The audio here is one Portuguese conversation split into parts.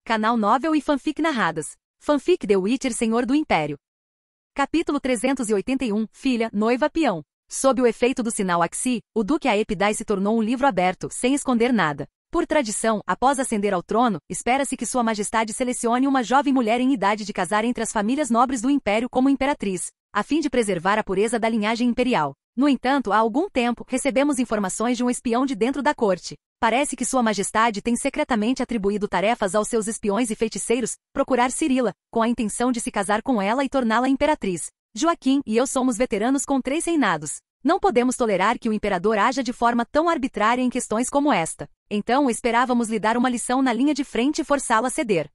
Canal Novel e Fanfic Narradas. Fanfic The Witcher Senhor do Império. Capítulo 381, Filha, Noiva, Peão. Sob o efeito do sinal Axi, o Duque Aepidai se tornou um livro aberto, sem esconder nada. Por tradição, após ascender ao trono, espera-se que Sua Majestade selecione uma jovem mulher em idade de casar entre as famílias nobres do Império como imperatriz, a fim de preservar a pureza da linhagem imperial. No entanto, há algum tempo, recebemos informações de um espião de dentro da corte. Parece que Sua Majestade tem secretamente atribuído tarefas aos seus espiões e feiticeiros, procurar Cirila, com a intenção de se casar com ela e torná-la imperatriz. Joaquim e eu somos veteranos com 3 reinados. Não podemos tolerar que o imperador haja de forma tão arbitrária em questões como esta. Então esperávamos lhe dar uma lição na linha de frente e forçá-la a ceder.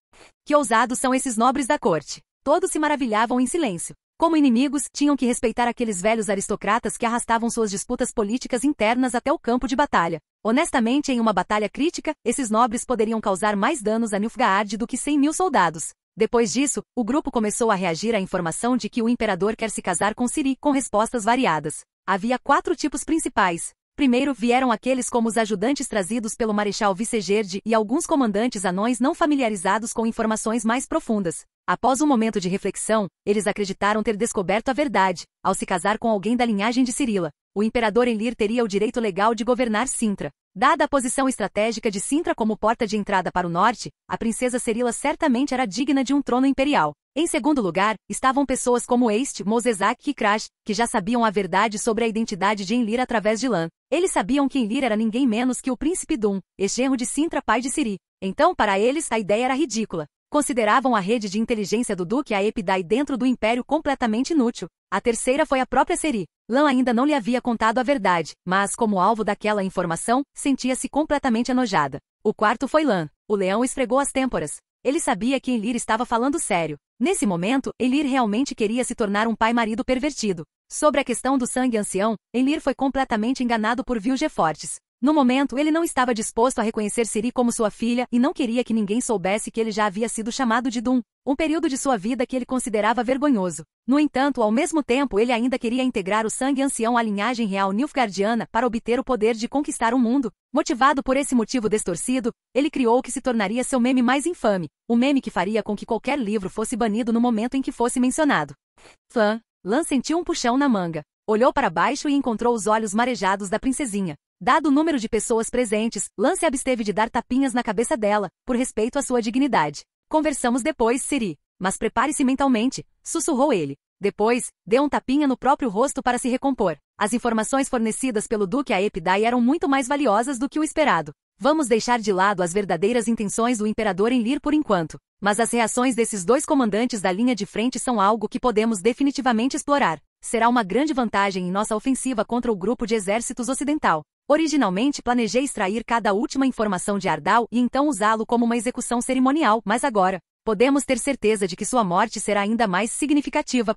Que ousados são esses nobres da corte! Todos se maravilhavam em silêncio. Como inimigos, tinham que respeitar aqueles velhos aristocratas que arrastavam suas disputas políticas internas até o campo de batalha. Honestamente, em uma batalha crítica, esses nobres poderiam causar mais danos a Nilfgaard do que 100.000 soldados. Depois disso, o grupo começou a reagir à informação de que o imperador quer se casar com Ciri, com respostas variadas. Havia 4 tipos principais. Primeiro vieram aqueles como os ajudantes trazidos pelo Marechal Vicegerd e alguns comandantes anões não familiarizados com informações mais profundas. Após um momento de reflexão, eles acreditaram ter descoberto a verdade. Ao se casar com alguém da linhagem de Cirila, o imperador Enlir teria o direito legal de governar Cintra. Dada a posição estratégica de Cintra como porta de entrada para o norte, a princesa Cirila certamente era digna de um trono imperial. Em segundo lugar, estavam pessoas como Este, Mosezak e Krash, que já sabiam a verdade sobre a identidade de Enlir através de Lan. Eles sabiam que Enlir era ninguém menos que o príncipe Dum, ex-genro de Cintra, pai de Ciri. Então, para eles, a ideia era ridícula. Consideravam a rede de inteligência do Duque Aepidai dentro do Império completamente inútil. A terceira foi a própria Ciri. Lan ainda não lhe havia contado a verdade, mas, como alvo daquela informação, sentia-se completamente enojada. O quarto foi Lan. O leão esfregou as têmporas. Ele sabia que Enlir estava falando sério. Nesse momento, Enlir realmente queria se tornar um pai-marido pervertido. Sobre a questão do sangue ancião, Enlir foi completamente enganado por Vilgefortes. No momento, ele não estava disposto a reconhecer Ciri como sua filha e não queria que ninguém soubesse que ele já havia sido chamado de Dum, um período de sua vida que ele considerava vergonhoso. No entanto, ao mesmo tempo, ele ainda queria integrar o sangue ancião à linhagem real nilfgaardiana para obter o poder de conquistar o mundo. Motivado por esse motivo distorcido, ele criou o que se tornaria seu meme mais infame, um meme que faria com que qualquer livro fosse banido no momento em que fosse mencionado. Lan sentiu um puxão na manga. Olhou para baixo e encontrou os olhos marejados da princesinha. Dado o número de pessoas presentes, Lan se absteve de dar tapinhas na cabeça dela, por respeito à sua dignidade. Conversamos depois, Ciri. Mas prepare-se mentalmente, sussurrou ele. Depois, deu um tapinha no próprio rosto para se recompor. As informações fornecidas pelo Duque Aepidai eram muito mais valiosas do que o esperado. Vamos deixar de lado as verdadeiras intenções do imperador Enlir por enquanto. Mas as reações desses 2 comandantes da linha de frente são algo que podemos definitivamente explorar. Será uma grande vantagem em nossa ofensiva contra o grupo de exércitos ocidental. Originalmente planejei extrair cada última informação de Ardal e então usá-lo como uma execução cerimonial, mas agora, podemos ter certeza de que sua morte será ainda mais significativa.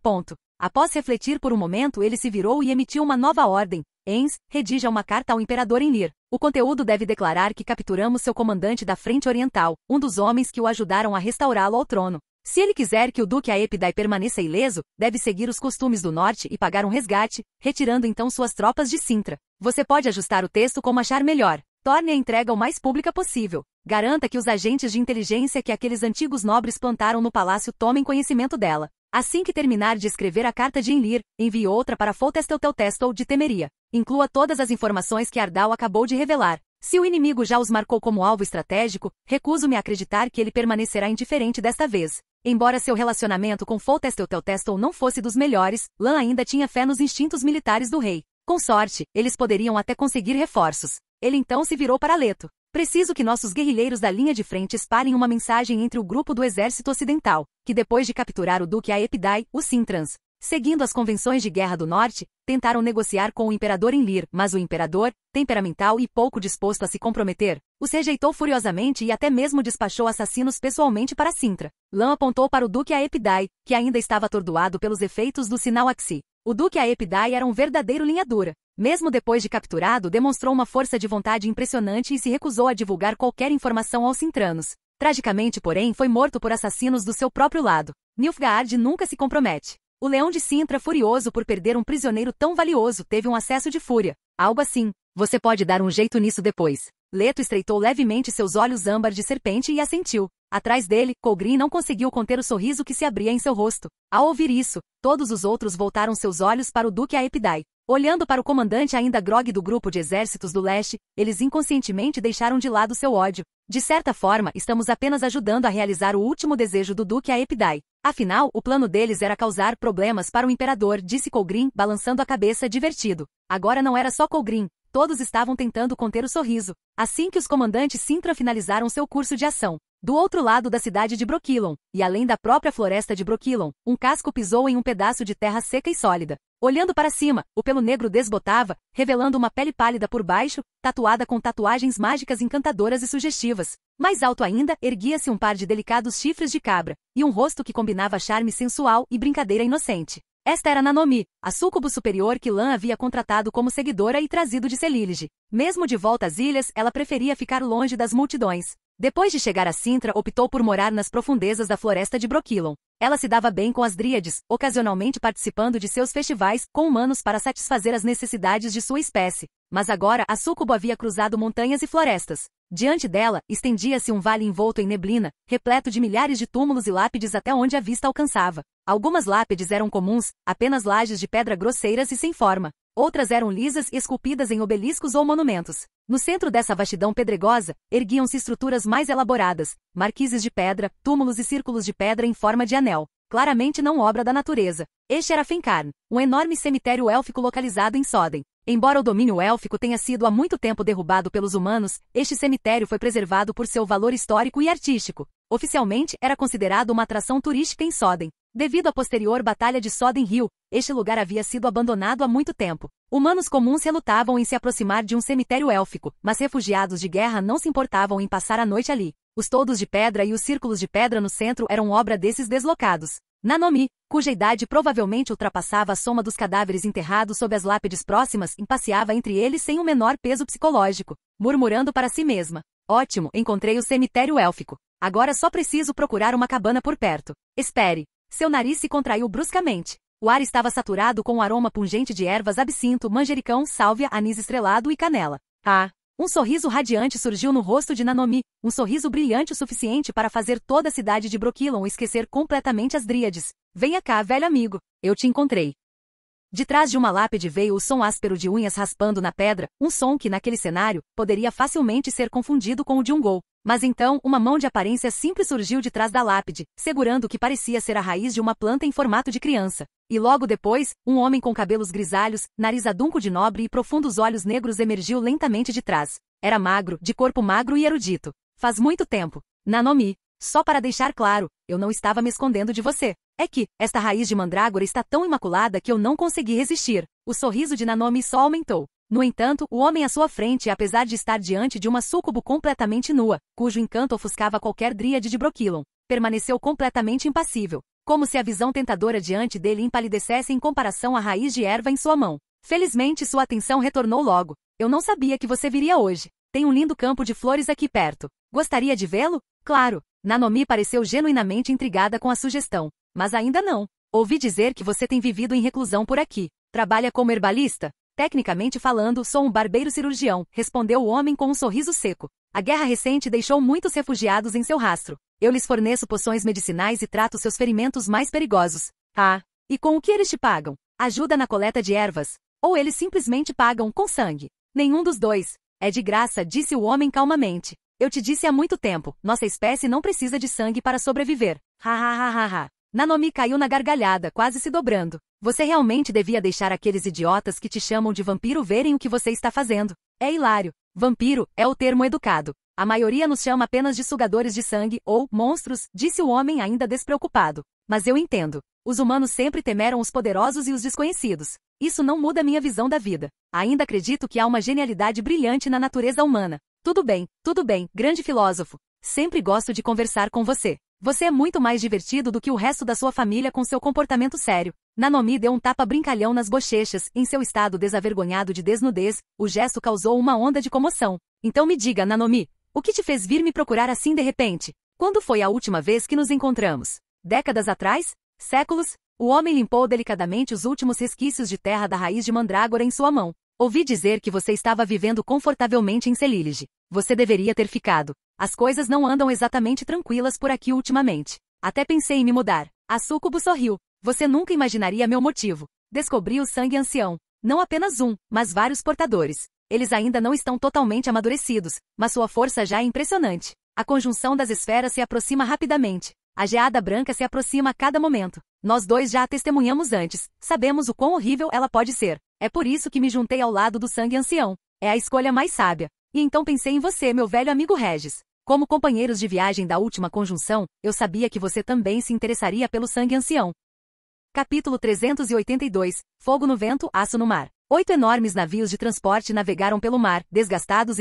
Após refletir por um momento, ele se virou e emitiu uma nova ordem. Ens, redija uma carta ao imperador Enlir. O conteúdo deve declarar que capturamos seu comandante da Frente Oriental, um dos homens que o ajudaram a restaurá-lo ao trono. Se ele quiser que o Duque Aepidai permaneça ileso, deve seguir os costumes do norte e pagar um resgate, retirando então suas tropas de Cintra. Você pode ajustar o texto como achar melhor. Torne a entrega o mais pública possível. Garanta que os agentes de inteligência que aqueles antigos nobres plantaram no palácio tomem conhecimento dela. Assim que terminar de escrever a carta de Enlir, envie outra para Foltestelteltestel de Temeria. Inclua todas as informações que Ardal acabou de revelar. Se o inimigo já os marcou como alvo estratégico, recuso-me a acreditar que ele permanecerá indiferente desta vez. Embora seu relacionamento com Foltestelteltestel não fosse dos melhores, Lan ainda tinha fé nos instintos militares do rei. Com sorte, eles poderiam até conseguir reforços. Ele então se virou para Leto. Preciso que nossos guerrilheiros da linha de frente espalhem uma mensagem entre o grupo do exército ocidental, que depois de capturar o Duque Aepidai, os Cintrans, seguindo as convenções de guerra do norte, tentaram negociar com o imperador Enlir, mas o imperador, temperamental e pouco disposto a se comprometer, os rejeitou furiosamente e até mesmo despachou assassinos pessoalmente para Cintra. Lan apontou para o Duque Aepidai, que ainda estava atordoado pelos efeitos do sinal Axi. O Duque Aepidai era um verdadeiro linha dura. Mesmo depois de capturado, demonstrou uma força de vontade impressionante e se recusou a divulgar qualquer informação aos cintranos. Tragicamente, porém, foi morto por assassinos do seu próprio lado. Nilfgaard nunca se compromete. O leão de Cintra, furioso por perder um prisioneiro tão valioso, teve um acesso de fúria. Algo assim. Você pode dar um jeito nisso depois. Leto estreitou levemente seus olhos âmbar de serpente e assentiu. Atrás dele, Colgrin não conseguiu conter o sorriso que se abria em seu rosto. Ao ouvir isso, todos os outros voltaram seus olhos para o Duque Aepidai. Olhando para o comandante ainda grogue do grupo de exércitos do leste, eles inconscientemente deixaram de lado seu ódio. De certa forma, estamos apenas ajudando a realizar o último desejo do Duque Aepidai. Afinal, o plano deles era causar problemas para o imperador, disse Colgrin, balançando a cabeça divertido. Agora não era só Colgrin. Todos estavam tentando conter o sorriso. Assim que os comandantes Sintra finalizaram seu curso de ação. Do outro lado da cidade de Brokilon, e além da própria floresta de Brokilon, um casco pisou em um pedaço de terra seca e sólida. Olhando para cima, o pelo negro desbotava, revelando uma pele pálida por baixo, tatuada com tatuagens mágicas encantadoras e sugestivas. Mais alto ainda, erguia-se um par de delicados chifres de cabra, e um rosto que combinava charme sensual e brincadeira inocente. Esta era Nanomi, a súcubo superior que Lan havia contratado como seguidora e trazido de Celílige. Mesmo de volta às ilhas, ela preferia ficar longe das multidões. Depois de chegar a Sintra, optou por morar nas profundezas da floresta de Brokilon. Ela se dava bem com as dríades, ocasionalmente participando de seus festivais com humanos para satisfazer as necessidades de sua espécie. Mas agora a súcubo havia cruzado montanhas e florestas. Diante dela, estendia-se um vale envolto em neblina, repleto de milhares de túmulos e lápides até onde a vista alcançava. Algumas lápides eram comuns, apenas lajes de pedra grosseiras e sem forma. Outras eram lisas e esculpidas em obeliscos ou monumentos. No centro dessa vastidão pedregosa, erguiam-se estruturas mais elaboradas, marquises de pedra, túmulos e círculos de pedra em forma de anel. Claramente não obra da natureza. Este era Fencarn, um enorme cemitério élfico localizado em Soden. Embora o domínio élfico tenha sido há muito tempo derrubado pelos humanos, este cemitério foi preservado por seu valor histórico e artístico. Oficialmente, era considerado uma atração turística em Soden. Devido à posterior Batalha de Soden Hill, este lugar havia sido abandonado há muito tempo. Humanos comuns relutavam em se aproximar de um cemitério élfico, mas refugiados de guerra não se importavam em passar a noite ali. Os toldos de pedra e os círculos de pedra no centro eram obra desses deslocados. Nanomi, cuja idade provavelmente ultrapassava a soma dos cadáveres enterrados sob as lápides próximas, passeava entre eles sem o menor peso psicológico, murmurando para si mesma. Ótimo, encontrei o cemitério élfico. Agora só preciso procurar uma cabana por perto. Espere. Seu nariz se contraiu bruscamente. O ar estava saturado com um aroma pungente de ervas absinto, manjericão, sálvia, anis estrelado e canela. Ah! Um sorriso radiante surgiu no rosto de Nanomi, um sorriso brilhante o suficiente para fazer toda a cidade de Brokilon esquecer completamente as dríades. Venha cá, velho amigo. Eu te encontrei. De trás de uma lápide veio o som áspero de unhas raspando na pedra, um som que naquele cenário poderia facilmente ser confundido com o de um gol. Mas então, uma mão de aparência simples surgiu de trás da lápide, segurando o que parecia ser a raiz de uma planta em formato de criança. E logo depois, um homem com cabelos grisalhos, nariz adunco de nobre e profundos olhos negros emergiu lentamente de trás. Era magro, de corpo magro e erudito. Faz muito tempo. Nanomi. Só para deixar claro, eu não estava me escondendo de você. É que, esta raiz de mandrágora está tão imaculada que eu não consegui resistir. O sorriso de Nanomi só aumentou. No entanto, o homem à sua frente, apesar de estar diante de uma súcubo completamente nua, cujo encanto ofuscava qualquer dríade de Brokilon, permaneceu completamente impassível, como se a visão tentadora diante dele empalidecesse em comparação à raiz de erva em sua mão. Felizmente sua atenção retornou logo. Eu não sabia que você viria hoje. Tem um lindo campo de flores aqui perto. Gostaria de vê-lo? Claro. Nanomi pareceu genuinamente intrigada com a sugestão. Mas ainda não. Ouvi dizer que você tem vivido em reclusão por aqui. Trabalha como herbalista? Tecnicamente falando, sou um barbeiro-cirurgião, respondeu o homem com um sorriso seco. A guerra recente deixou muitos refugiados em seu rastro. Eu lhes forneço poções medicinais e trato seus ferimentos mais perigosos. Ah, e com o que eles te pagam? Ajuda na coleta de ervas? Ou eles simplesmente pagam com sangue? Nenhum dos dois. É de graça, disse o homem calmamente. Eu te disse há muito tempo, nossa espécie não precisa de sangue para sobreviver. Ha ha ha ha ha. Nanomi caiu na gargalhada, quase se dobrando. Você realmente devia deixar aqueles idiotas que te chamam de vampiro verem o que você está fazendo. É hilário. Vampiro é o termo educado. A maioria nos chama apenas de sugadores de sangue ou monstros, disse o homem ainda despreocupado. Mas eu entendo. Os humanos sempre temeram os poderosos e os desconhecidos. Isso não muda minha visão da vida. Ainda acredito que há uma genialidade brilhante na natureza humana. Tudo bem, grande filósofo. Sempre gosto de conversar com você. Você é muito mais divertido do que o resto da sua família com seu comportamento sério. Nanomi deu um tapa brincalhão nas bochechas, em seu estado desavergonhado de desnudez, o gesto causou uma onda de comoção. Então me diga, Nanomi, o que te fez vir me procurar assim de repente? Quando foi a última vez que nos encontramos? Décadas atrás? Séculos? O homem limpou delicadamente os últimos resquícios de terra da raiz de mandrágora em sua mão. Ouvi dizer que você estava vivendo confortavelmente em Celilege. Você deveria ter ficado. As coisas não andam exatamente tranquilas por aqui ultimamente. Até pensei em me mudar. A súcubo sorriu. Você nunca imaginaria meu motivo. Descobri o sangue ancião. Não apenas um, mas vários portadores. Eles ainda não estão totalmente amadurecidos, mas sua força já é impressionante. A conjunção das esferas se aproxima rapidamente. A geada branca se aproxima a cada momento. Nós dois já a testemunhamos antes. Sabemos o quão horrível ela pode ser. É por isso que me juntei ao lado do sangue ancião. É a escolha mais sábia. E então pensei em você, meu velho amigo Regis. Como companheiros de viagem da última conjunção, eu sabia que você também se interessaria pelo sangue ancião. Capítulo 382. Fogo no vento, aço no mar. 8 enormes navios de transporte navegaram pelo mar, desgastados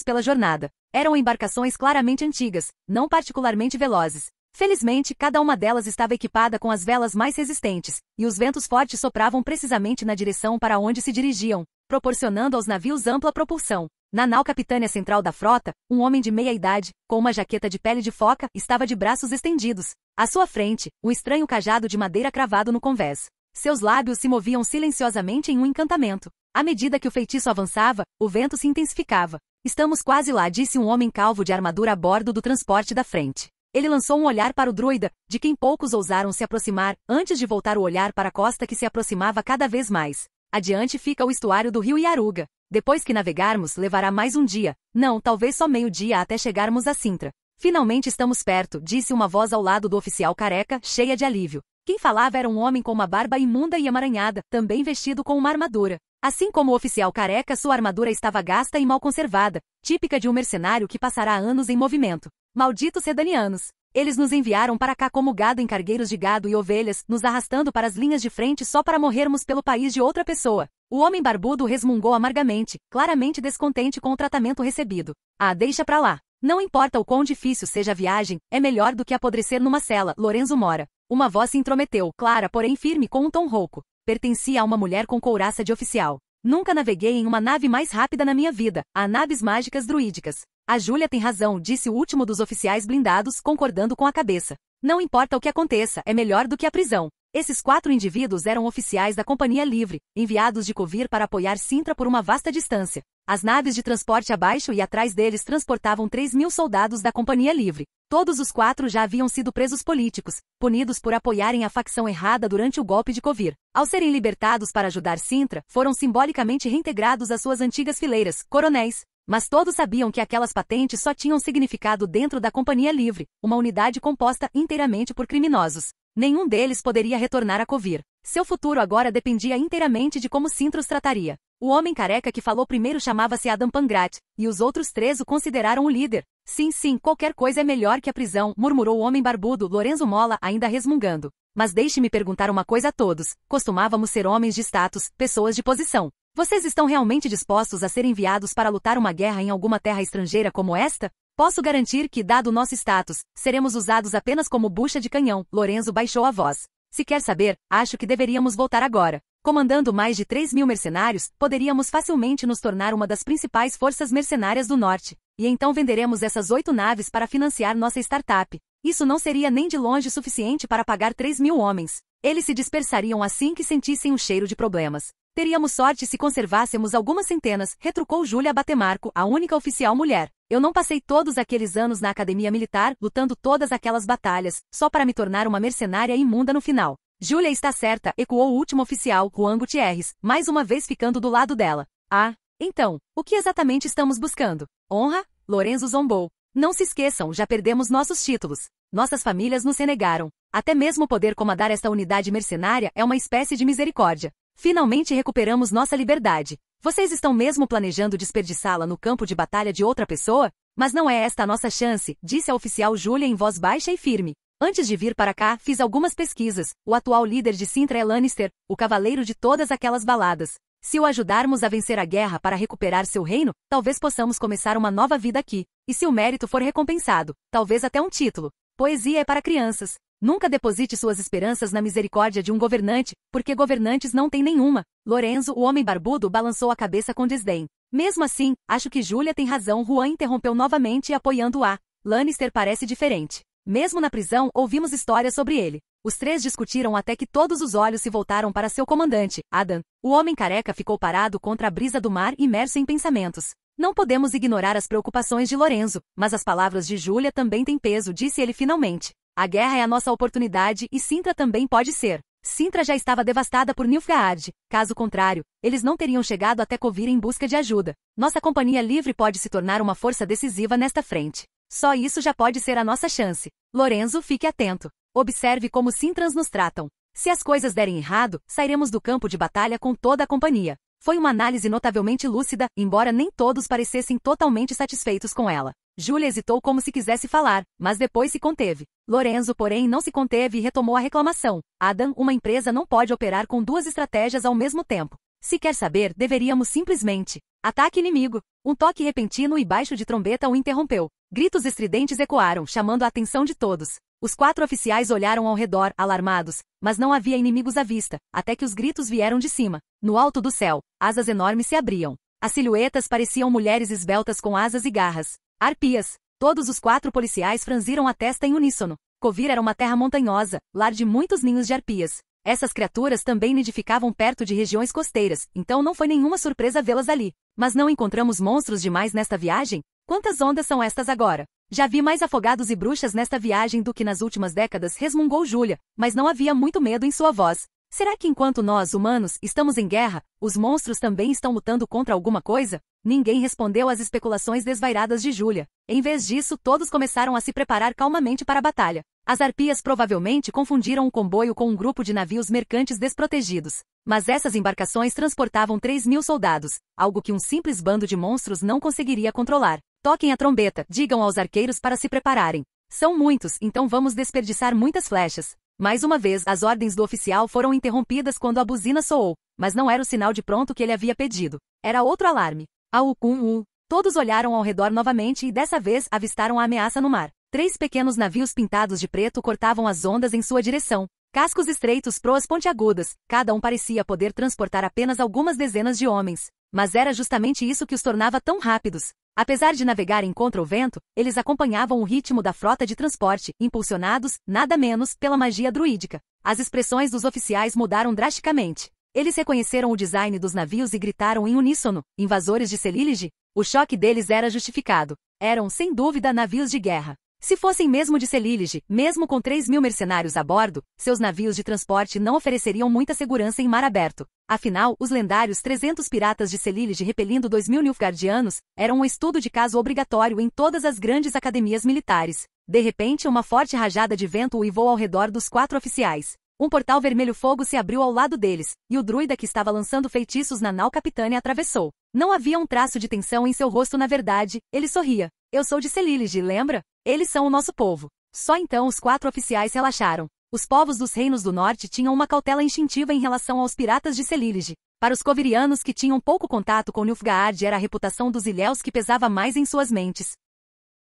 pela jornada. Eram embarcações claramente antigas, não particularmente velozes. Felizmente, cada uma delas estava equipada com as velas mais resistentes, e os ventos fortes sopravam precisamente na direção para onde se dirigiam, proporcionando aos navios ampla propulsão. Na nau capitânia central da frota, um homem de meia idade, com uma jaqueta de pele de foca, estava de braços estendidos. À sua frente, um estranho cajado de madeira cravado no convés. Seus lábios se moviam silenciosamente em um encantamento. À medida que o feitiço avançava, o vento se intensificava. Estamos quase lá, disse um homem calvo de armadura a bordo do transporte da frente. Ele lançou um olhar para o druida, de quem poucos ousaram se aproximar, antes de voltar o olhar para a costa que se aproximava cada vez mais. Adiante fica o estuário do rio Yaruga. Depois que navegarmos, levará mais um dia. Não, talvez só meio-dia até chegarmos a Sintra. Finalmente estamos perto, disse uma voz ao lado do oficial careca, cheia de alívio. Quem falava era um homem com uma barba imunda e emaranhada, também vestido com uma armadura. Assim como o oficial careca, sua armadura estava gasta e mal conservada, típica de um mercenário que passará anos em movimento. Malditos redanianos! Eles nos enviaram para cá como gado em cargueiros de gado e ovelhas, nos arrastando para as linhas de frente só para morrermos pelo país de outra pessoa. O homem barbudo resmungou amargamente, claramente descontente com o tratamento recebido. Ah, deixa pra lá. Não importa o quão difícil seja a viagem, é melhor do que apodrecer numa cela, Lorenzo mora. Uma voz se intrometeu, clara porém firme com um tom rouco. Pertencia a uma mulher com couraça de oficial. Nunca naveguei em uma nave mais rápida na minha vida, a naves mágicas druídicas. A Júlia tem razão, disse o último dos oficiais blindados, concordando com a cabeça. Não importa o que aconteça, é melhor do que a prisão. Esses 4 indivíduos eram oficiais da Companhia Livre, enviados de Covir para apoiar Sintra por uma vasta distância. As naves de transporte abaixo e atrás deles transportavam 3.000 soldados da Companhia Livre. Todos os 4 já haviam sido presos políticos, punidos por apoiarem a facção errada durante o golpe de Covir. Ao serem libertados para ajudar Sintra, foram simbolicamente reintegrados às suas antigas fileiras, coronéis. Mas todos sabiam que aquelas patentes só tinham significado dentro da Companhia Livre, uma unidade composta inteiramente por criminosos. Nenhum deles poderia retornar a Covir. Seu futuro agora dependia inteiramente de como Sintra os trataria. O homem careca que falou primeiro chamava-se Adam Pangrat, e os outros 3 o consideraram o líder. Sim, qualquer coisa é melhor que a prisão, murmurou o homem barbudo, Lorenzo Mola, ainda resmungando. Mas deixe-me perguntar uma coisa a todos. Costumávamos ser homens de status, pessoas de posição. Vocês estão realmente dispostos a ser enviados para lutar uma guerra em alguma terra estrangeira como esta? Posso garantir que, dado o nosso status, seremos usados apenas como bucha de canhão. Lorenzo baixou a voz. Se quer saber, acho que deveríamos voltar agora. Comandando mais de 3.000 mercenários, poderíamos facilmente nos tornar uma das principais forças mercenárias do norte. E então venderemos essas 8 naves para financiar nossa startup. Isso não seria nem de longe suficiente para pagar 3.000 homens. Eles se dispersariam assim que sentissem o cheiro de problemas. Teríamos sorte se conservássemos algumas centenas, retrucou Júlia Batemarco, a única oficial mulher. Eu não passei todos aqueles anos na academia militar, lutando todas aquelas batalhas, só para me tornar uma mercenária imunda no final. Júlia está certa, ecoou o último oficial, Juan Gutierrez, mais uma vez ficando do lado dela. Ah, então, o que exatamente estamos buscando? Honra? Lorenzo zombou. Não se esqueçam, já perdemos nossos títulos. Nossas famílias nos renegaram. Até mesmo poder comandar esta unidade mercenária é uma espécie de misericórdia. Finalmente recuperamos nossa liberdade. Vocês estão mesmo planejando desperdiçá-la no campo de batalha de outra pessoa? Mas não é esta a nossa chance, disse a oficial Júlia em voz baixa e firme. Antes de vir para cá, fiz algumas pesquisas. O atual líder de Sintra é Lannister, o cavaleiro de todas aquelas baladas. Se o ajudarmos a vencer a guerra para recuperar seu reino, talvez possamos começar uma nova vida aqui. E se o mérito for recompensado, talvez até um título. Poesia é para crianças. Nunca deposite suas esperanças na misericórdia de um governante, porque governantes não têm nenhuma. Lorenzo, o homem barbudo, balançou a cabeça com desdém. Mesmo assim, acho que Júlia tem razão. Juan interrompeu novamente, apoiando-a. Lannister parece diferente. Mesmo na prisão, ouvimos histórias sobre ele. Os três discutiram até que todos os olhos se voltaram para seu comandante, Adam. O homem careca ficou parado contra a brisa do mar, imerso em pensamentos. Não podemos ignorar as preocupações de Lorenzo, mas as palavras de Júlia também têm peso, disse ele finalmente. A guerra é a nossa oportunidade e Sintra também pode ser. Sintra já estava devastada por Nilfgaard. Caso contrário, eles não teriam chegado até Kovir em busca de ajuda. Nossa companhia livre pode se tornar uma força decisiva nesta frente. Só isso já pode ser a nossa chance. Lorenzo, fique atento. Observe como Sintrans nos tratam. Se as coisas derem errado, sairemos do campo de batalha com toda a companhia. Foi uma análise notavelmente lúcida, embora nem todos parecessem totalmente satisfeitos com ela. Júlia hesitou como se quisesse falar, mas depois se conteve. Lorenzo, porém, não se conteve e retomou a reclamação. Adam, uma empresa não pode operar com duas estratégias ao mesmo tempo. Se quer saber, deveríamos simplesmente... Ataque inimigo. Um toque repentino e baixo de trombeta o interrompeu. Gritos estridentes ecoaram, chamando a atenção de todos. Os 4 oficiais olharam ao redor, alarmados, mas não havia inimigos à vista, até que os gritos vieram de cima. No alto do céu, asas enormes se abriam. As silhuetas pareciam mulheres esbeltas com asas e garras. Arpias. Todos os 4 policiais franziram a testa em uníssono. Kovir era uma terra montanhosa, lar de muitos ninhos de arpias. Essas criaturas também nidificavam perto de regiões costeiras, então não foi nenhuma surpresa vê-las ali. Mas não encontramos monstros demais nesta viagem? Quantas ondas são estas agora? Já vi mais afogados e bruxas nesta viagem do que nas últimas décadas, resmungou Júlia, mas não havia muito medo em sua voz. Será que enquanto nós, humanos, estamos em guerra, os monstros também estão lutando contra alguma coisa? Ninguém respondeu às especulações desvairadas de Júlia. Em vez disso, todos começaram a se preparar calmamente para a batalha. As arpias provavelmente confundiram o comboio com um grupo de navios mercantes desprotegidos. Mas essas embarcações transportavam 3.000 soldados, algo que um simples bando de monstros não conseguiria controlar. Toquem a trombeta, digam aos arqueiros para se prepararem. São muitos, então vamos desperdiçar muitas flechas. Mais uma vez, as ordens do oficial foram interrompidas quando a buzina soou, mas não era o sinal de pronto que ele havia pedido. Era outro alarme. Au-cum-u. Todos olharam ao redor novamente e dessa vez avistaram a ameaça no mar. 3 pequenos navios pintados de preto cortavam as ondas em sua direção. Cascos estreitos, proas pontiagudas, cada um parecia poder transportar apenas algumas dezenas de homens. Mas era justamente isso que os tornava tão rápidos. Apesar de navegarem contra o vento, eles acompanhavam o ritmo da frota de transporte, impulsionados, nada menos, pela magia druídica. As expressões dos oficiais mudaram drasticamente. Eles reconheceram o design dos navios e gritaram em uníssono: invasores de Celílige? O choque deles era justificado. Eram, sem dúvida, navios de guerra. Se fossem mesmo de Celílige, mesmo com 3.000 mercenários a bordo, seus navios de transporte não ofereceriam muita segurança em mar aberto. Afinal, os lendários 300 piratas de Celílige repelindo 2.000 Nilfgaardianos eram um estudo de caso obrigatório em todas as grandes academias militares. De repente, uma forte rajada de vento uivou ao redor dos 4 oficiais. Um portal vermelho-fogo se abriu ao lado deles, e o druida que estava lançando feitiços na nau capitânia atravessou. Não havia um traço de tensão em seu rosto, na verdade, ele sorria. Eu sou de Celílige, lembra? Eles são o nosso povo. Só então os 4 oficiais relaxaram. Os povos dos reinos do norte tinham uma cautela instintiva em relação aos piratas de Celílige. Para os covirianos que tinham pouco contato com Nilfgaard era a reputação dos ilhéus que pesava mais em suas mentes.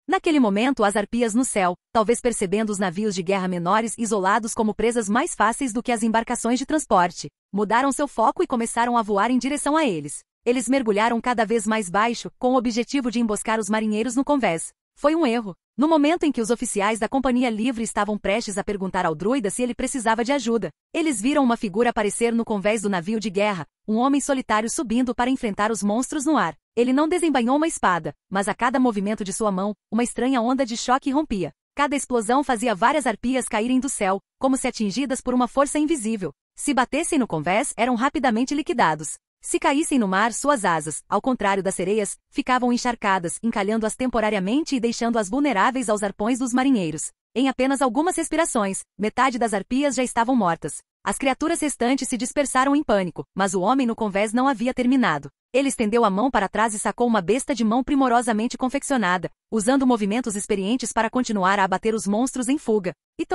Naquele momento as arpias no céu, talvez percebendo os navios de guerra menores isolados como presas mais fáceis do que as embarcações de transporte, mudaram seu foco e começaram a voar em direção a eles. Eles mergulharam cada vez mais baixo, com o objetivo de emboscar os marinheiros no convés. Foi um erro. No momento em que os oficiais da Companhia Livre estavam prestes a perguntar ao druida se ele precisava de ajuda, eles viram uma figura aparecer no convés do navio de guerra, um homem solitário subindo para enfrentar os monstros no ar. Ele não desembainhou uma espada, mas a cada movimento de sua mão, uma estranha onda de choque irrompia. Cada explosão fazia várias arpias caírem do céu, como se atingidas por uma força invisível. Se batessem no convés, eram rapidamente liquidados. Se caíssem no mar, suas asas, ao contrário das sereias, ficavam encharcadas, encalhando-as temporariamente e deixando-as vulneráveis aos arpões dos marinheiros. Em apenas algumas respirações, metade das arpias já estavam mortas. As criaturas restantes se dispersaram em pânico, mas o homem no convés não havia terminado. Ele estendeu a mão para trás e sacou uma besta de mão primorosamente confeccionada, usando movimentos experientes para continuar a abater os monstros em fuga. E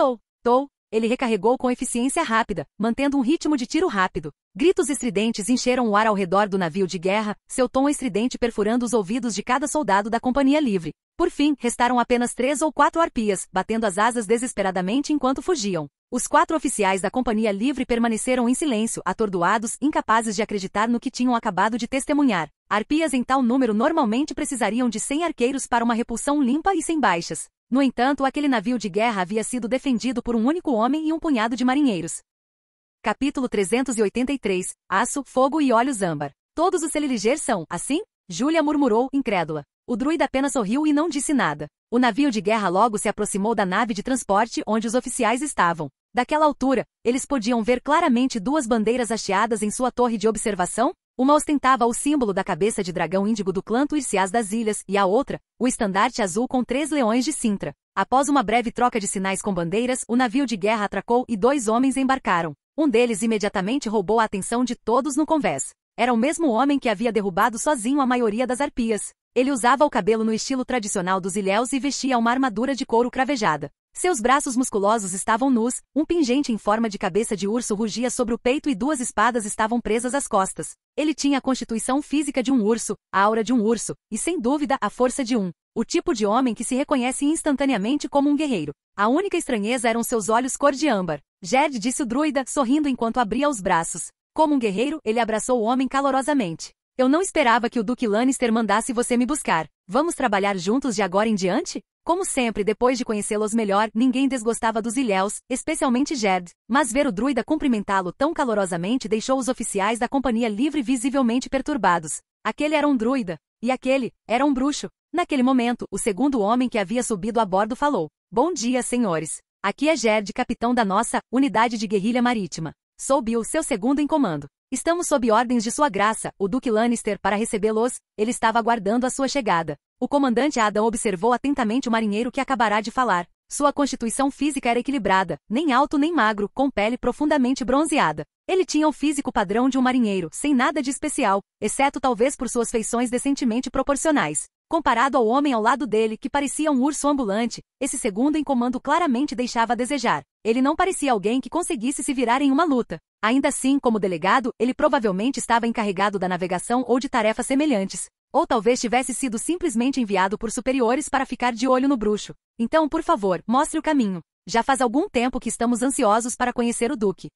ele recarregou com eficiência rápida, mantendo um ritmo de tiro rápido. Gritos estridentes encheram o ar ao redor do navio de guerra, seu tom estridente perfurando os ouvidos de cada soldado da Companhia Livre. Por fim, restaram apenas 3 ou 4 arpias, batendo as asas desesperadamente enquanto fugiam. Os 4 oficiais da Companhia Livre permaneceram em silêncio, atordoados, incapazes de acreditar no que tinham acabado de testemunhar. Arpias em tal número normalmente precisariam de 100 arqueiros para uma repulsão limpa e sem baixas. No entanto, aquele navio de guerra havia sido defendido por um único homem e um punhado de marinheiros. Capítulo 383. Aço, fogo e olhos âmbar. Todos os Celiliger são, assim? Júlia murmurou, incrédula. O druida apenas sorriu e não disse nada. O navio de guerra logo se aproximou da nave de transporte onde os oficiais estavam. Daquela altura, eles podiam ver claramente duas bandeiras hasteadas em sua torre de observação. Uma ostentava o símbolo da cabeça de dragão índigo do clã Tuirciás das Ilhas e a outra, o estandarte azul com 3 leões de Sintra. Após uma breve troca de sinais com bandeiras, o navio de guerra atracou e 2 homens embarcaram. Um deles imediatamente roubou a atenção de todos no convés. Era o mesmo homem que havia derrubado sozinho a maioria das arpias. Ele usava o cabelo no estilo tradicional dos ilhéus e vestia uma armadura de couro cravejada. Seus braços musculosos estavam nus, um pingente em forma de cabeça de urso rugia sobre o peito e 2 espadas estavam presas às costas. Ele tinha a constituição física de um urso, a aura de um urso, e sem dúvida a força de um. O tipo de homem que se reconhece instantaneamente como um guerreiro. A única estranheza eram seus olhos cor de âmbar. Gerd, disse o druida, sorrindo enquanto abria os braços. Como um guerreiro, ele abraçou o homem calorosamente. Eu não esperava que o Duque Lannister mandasse você me buscar. Vamos trabalhar juntos de agora em diante? Como sempre, depois de conhecê-los melhor, ninguém desgostava dos ilhéus, especialmente Gerd. Mas ver o druida cumprimentá-lo tão calorosamente deixou os oficiais da Companhia Livre visivelmente perturbados. Aquele era um druida, e aquele era um bruxo. Naquele momento, o segundo homem que havia subido a bordo falou. Bom dia, senhores. Aqui é Gerd, capitão da nossa unidade de guerrilha marítima. Sou Bill, seu segundo em comando. Estamos sob ordens de sua graça, o Duque Lannister, para recebê-los. Ele estava aguardando a sua chegada. O comandante Adam observou atentamente o marinheiro que acabará de falar. Sua constituição física era equilibrada, nem alto nem magro, com pele profundamente bronzeada. Ele tinha o físico padrão de um marinheiro, sem nada de especial, exceto talvez por suas feições decentemente proporcionais. Comparado ao homem ao lado dele, que parecia um urso ambulante, esse segundo em comando claramente deixava a desejar. Ele não parecia alguém que conseguisse se virar em uma luta. Ainda assim, como delegado, ele provavelmente estava encarregado da navegação ou de tarefas semelhantes. Ou talvez tivesse sido simplesmente enviado por superiores para ficar de olho no bruxo. Então, por favor, mostre o caminho. Já faz algum tempo que estamos ansiosos para conhecer o Duque.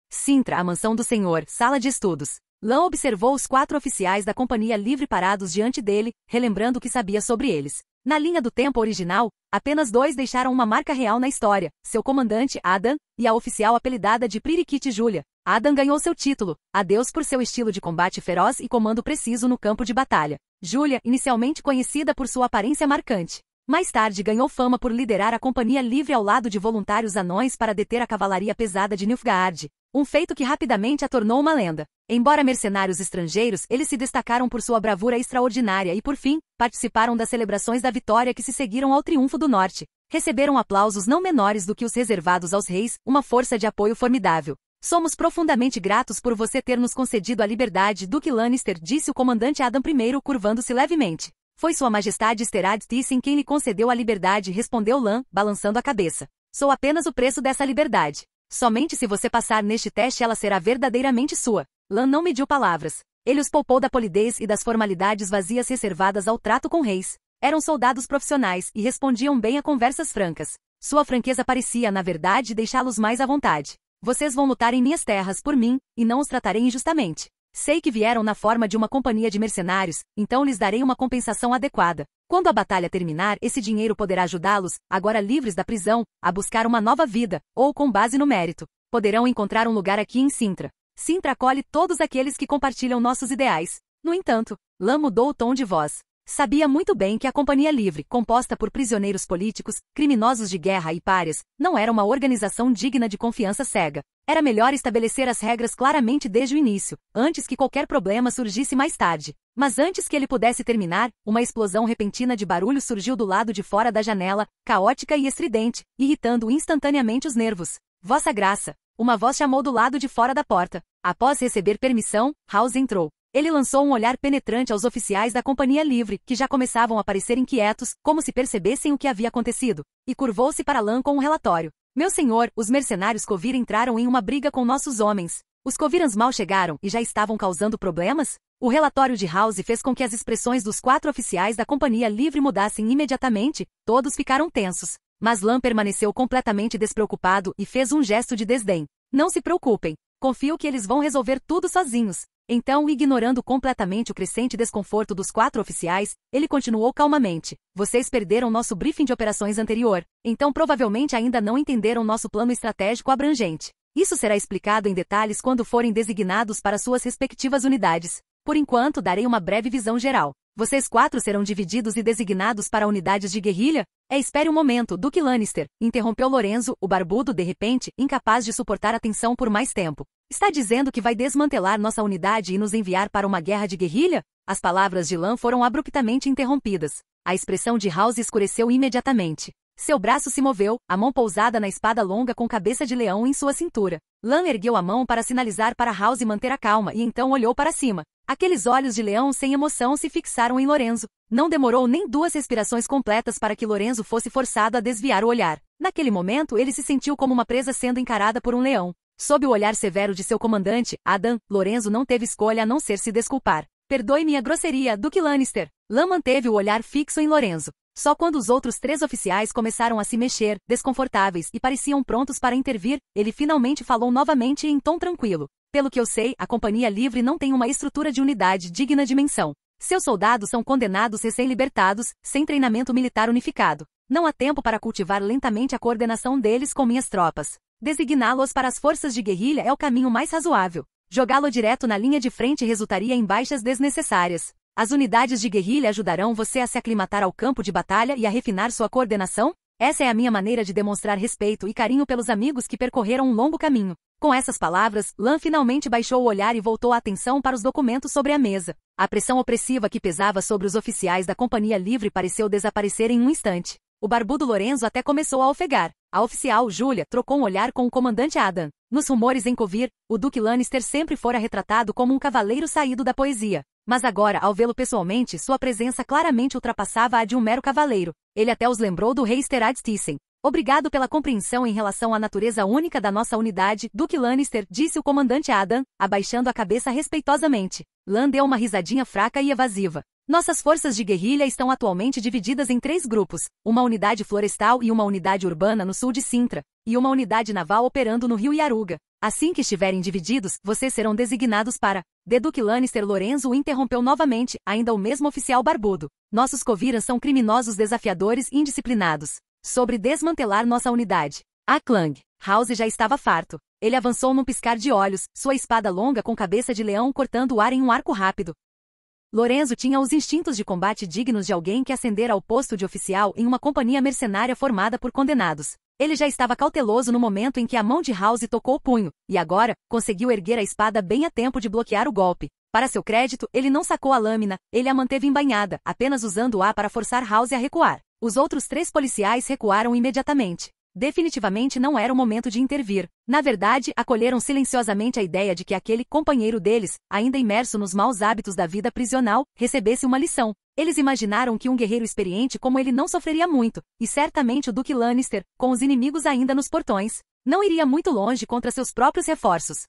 Sintra, a mansão do Senhor, sala de estudos. Lan observou os 4 oficiais da Companhia Livre parados diante dele, relembrando o que sabia sobre eles. Na linha do tempo original, apenas 2 deixaram uma marca real na história, seu comandante, Adam, e a oficial apelidada de Pririkit Júlia. Adam ganhou seu título, adeus por seu estilo de combate feroz e comando preciso no campo de batalha. Júlia, inicialmente conhecida por sua aparência marcante. Mais tarde ganhou fama por liderar a Companhia Livre ao lado de voluntários anões para deter a cavalaria pesada de Nilfgaard, um feito que rapidamente a tornou uma lenda. Embora mercenários estrangeiros, eles se destacaram por sua bravura extraordinária e, por fim, participaram das celebrações da vitória que se seguiram ao Triunfo do Norte. Receberam aplausos não menores do que os reservados aos reis, uma força de apoio formidável. Somos profundamente gratos por você ter nos concedido a liberdade, Duque Lannister, disse o comandante Adam I, curvando-se levemente. Foi Sua Majestade Sterad Thyssen quem lhe concedeu a liberdade, respondeu Lan, balançando a cabeça. Sou apenas o preço dessa liberdade. Somente se você passar neste teste ela será verdadeiramente sua. Lan não mediu palavras. Ele os poupou da polidez e das formalidades vazias reservadas ao trato com reis. Eram soldados profissionais e respondiam bem a conversas francas. Sua franqueza parecia, na verdade, deixá-los mais à vontade. Vocês vão lutar em minhas terras por mim, e não os tratarei injustamente. Sei que vieram na forma de uma companhia de mercenários, então lhes darei uma compensação adequada. Quando a batalha terminar, esse dinheiro poderá ajudá-los, agora livres da prisão, a buscar uma nova vida, ou com base no mérito. Poderão encontrar um lugar aqui em Sintra. Sintra acolhe todos aqueles que compartilham nossos ideais. No entanto, Lan mudou o tom de voz. Sabia muito bem que a Companhia Livre, composta por prisioneiros políticos, criminosos de guerra e párias, não era uma organização digna de confiança cega. Era melhor estabelecer as regras claramente desde o início, antes que qualquer problema surgisse mais tarde. Mas antes que ele pudesse terminar, uma explosão repentina de barulho surgiu do lado de fora da janela, caótica e estridente, irritando instantaneamente os nervos. Vossa Graça! Uma voz chamou do lado de fora da porta. Após receber permissão, House entrou. Ele lançou um olhar penetrante aos oficiais da Companhia Livre, que já começavam a parecer inquietos, como se percebessem o que havia acontecido, e curvou-se para Lan com um relatório. Meu senhor, os mercenários Kovir entraram em uma briga com nossos homens. Os Kovirans mal chegaram e já estavam causando problemas? O relatório de House fez com que as expressões dos 4 oficiais da Companhia Livre mudassem imediatamente, todos ficaram tensos. Mas Lan permaneceu completamente despreocupado e fez um gesto de desdém. Não se preocupem. Confio que eles vão resolver tudo sozinhos. Então, ignorando completamente o crescente desconforto dos 4 oficiais, ele continuou calmamente. Vocês perderam nosso briefing de operações anterior, então provavelmente ainda não entenderam nosso plano estratégico abrangente. Isso será explicado em detalhes quando forem designados para suas respectivas unidades. Por enquanto, darei uma breve visão geral. Vocês 4 serão divididos e designados para unidades de guerrilha? Espere um momento, Duque Lannister, interrompeu Lorenzo, o barbudo de repente, incapaz de suportar a tensão por mais tempo. Está dizendo que vai desmantelar nossa unidade e nos enviar para uma guerra de guerrilha? As palavras de Lan foram abruptamente interrompidas. A expressão de House escureceu imediatamente. Seu braço se moveu, a mão pousada na espada longa com cabeça de leão em sua cintura. Lan ergueu a mão para sinalizar para House manter a calma e então olhou para cima. Aqueles olhos de leão sem emoção se fixaram em Lorenzo. Não demorou nem 2 respirações completas para que Lorenzo fosse forçado a desviar o olhar. Naquele momento, ele se sentiu como uma presa sendo encarada por um leão. Sob o olhar severo de seu comandante, Adam, Lorenzo não teve escolha a não ser se desculpar. Perdoe minha grosseria, Duque Lannister. Lan manteve o olhar fixo em Lorenzo. Só quando os outros 3 oficiais começaram a se mexer, desconfortáveis e pareciam prontos para intervir, ele finalmente falou novamente em tom tranquilo. Pelo que eu sei, a Companhia Livre não tem uma estrutura de unidade digna de menção. Seus soldados são condenados recém-libertados, sem treinamento militar unificado. Não há tempo para cultivar lentamente a coordenação deles com minhas tropas. Designá-los para as forças de guerrilha é o caminho mais razoável. Jogá-lo direto na linha de frente resultaria em baixas desnecessárias. As unidades de guerrilha ajudarão você a se aclimatar ao campo de batalha e a refinar sua coordenação? Essa é a minha maneira de demonstrar respeito e carinho pelos amigos que percorreram um longo caminho. Com essas palavras, Lan finalmente baixou o olhar e voltou a atenção para os documentos sobre a mesa. A pressão opressiva que pesava sobre os oficiais da Companhia Livre pareceu desaparecer em um instante. O barbudo Lorenzo até começou a ofegar. A oficial, Julia, trocou um olhar com o comandante Adam. Nos rumores em Covir, o Duque Lannister sempre fora retratado como um cavaleiro saído da poesia. Mas agora, ao vê-lo pessoalmente, sua presença claramente ultrapassava a de um mero cavaleiro. Ele até os lembrou do rei Sterad Thyssen. Obrigado pela compreensão em relação à natureza única da nossa unidade, Duque Lannister, disse o comandante Adam, abaixando a cabeça respeitosamente. Lan deu uma risadinha fraca e evasiva. Nossas forças de guerrilha estão atualmente divididas em 3 grupos, uma unidade florestal e uma unidade urbana no sul de Sintra, e uma unidade naval operando no rio Yaruga. Assim que estiverem divididos, vocês serão designados para... The Duque Lannister. Lorenzo o interrompeu novamente, ainda o mesmo oficial barbudo. Nossos Covirans são criminosos desafiadores e indisciplinados. Sobre desmantelar nossa unidade. A Clang. House já estava farto. Ele avançou num piscar de olhos, sua espada longa com cabeça de leão cortando o ar em um arco rápido. Lorenzo tinha os instintos de combate dignos de alguém que ascendera ao posto de oficial em uma companhia mercenária formada por condenados. Ele já estava cauteloso no momento em que a mão de House tocou o punho, e agora, conseguiu erguer a espada bem a tempo de bloquear o golpe. Para seu crédito, ele não sacou a lâmina, ele a manteve embainhada, apenas usando-a para forçar House a recuar. Os outros 3 policiais recuaram imediatamente. Definitivamente não era o momento de intervir. Na verdade, acolheram silenciosamente a ideia de que aquele companheiro deles, ainda imerso nos maus hábitos da vida prisional, recebesse uma lição. Eles imaginaram que um guerreiro experiente como ele não sofreria muito, e certamente o Duque Lannister, com os inimigos ainda nos portões, não iria muito longe contra seus próprios reforços.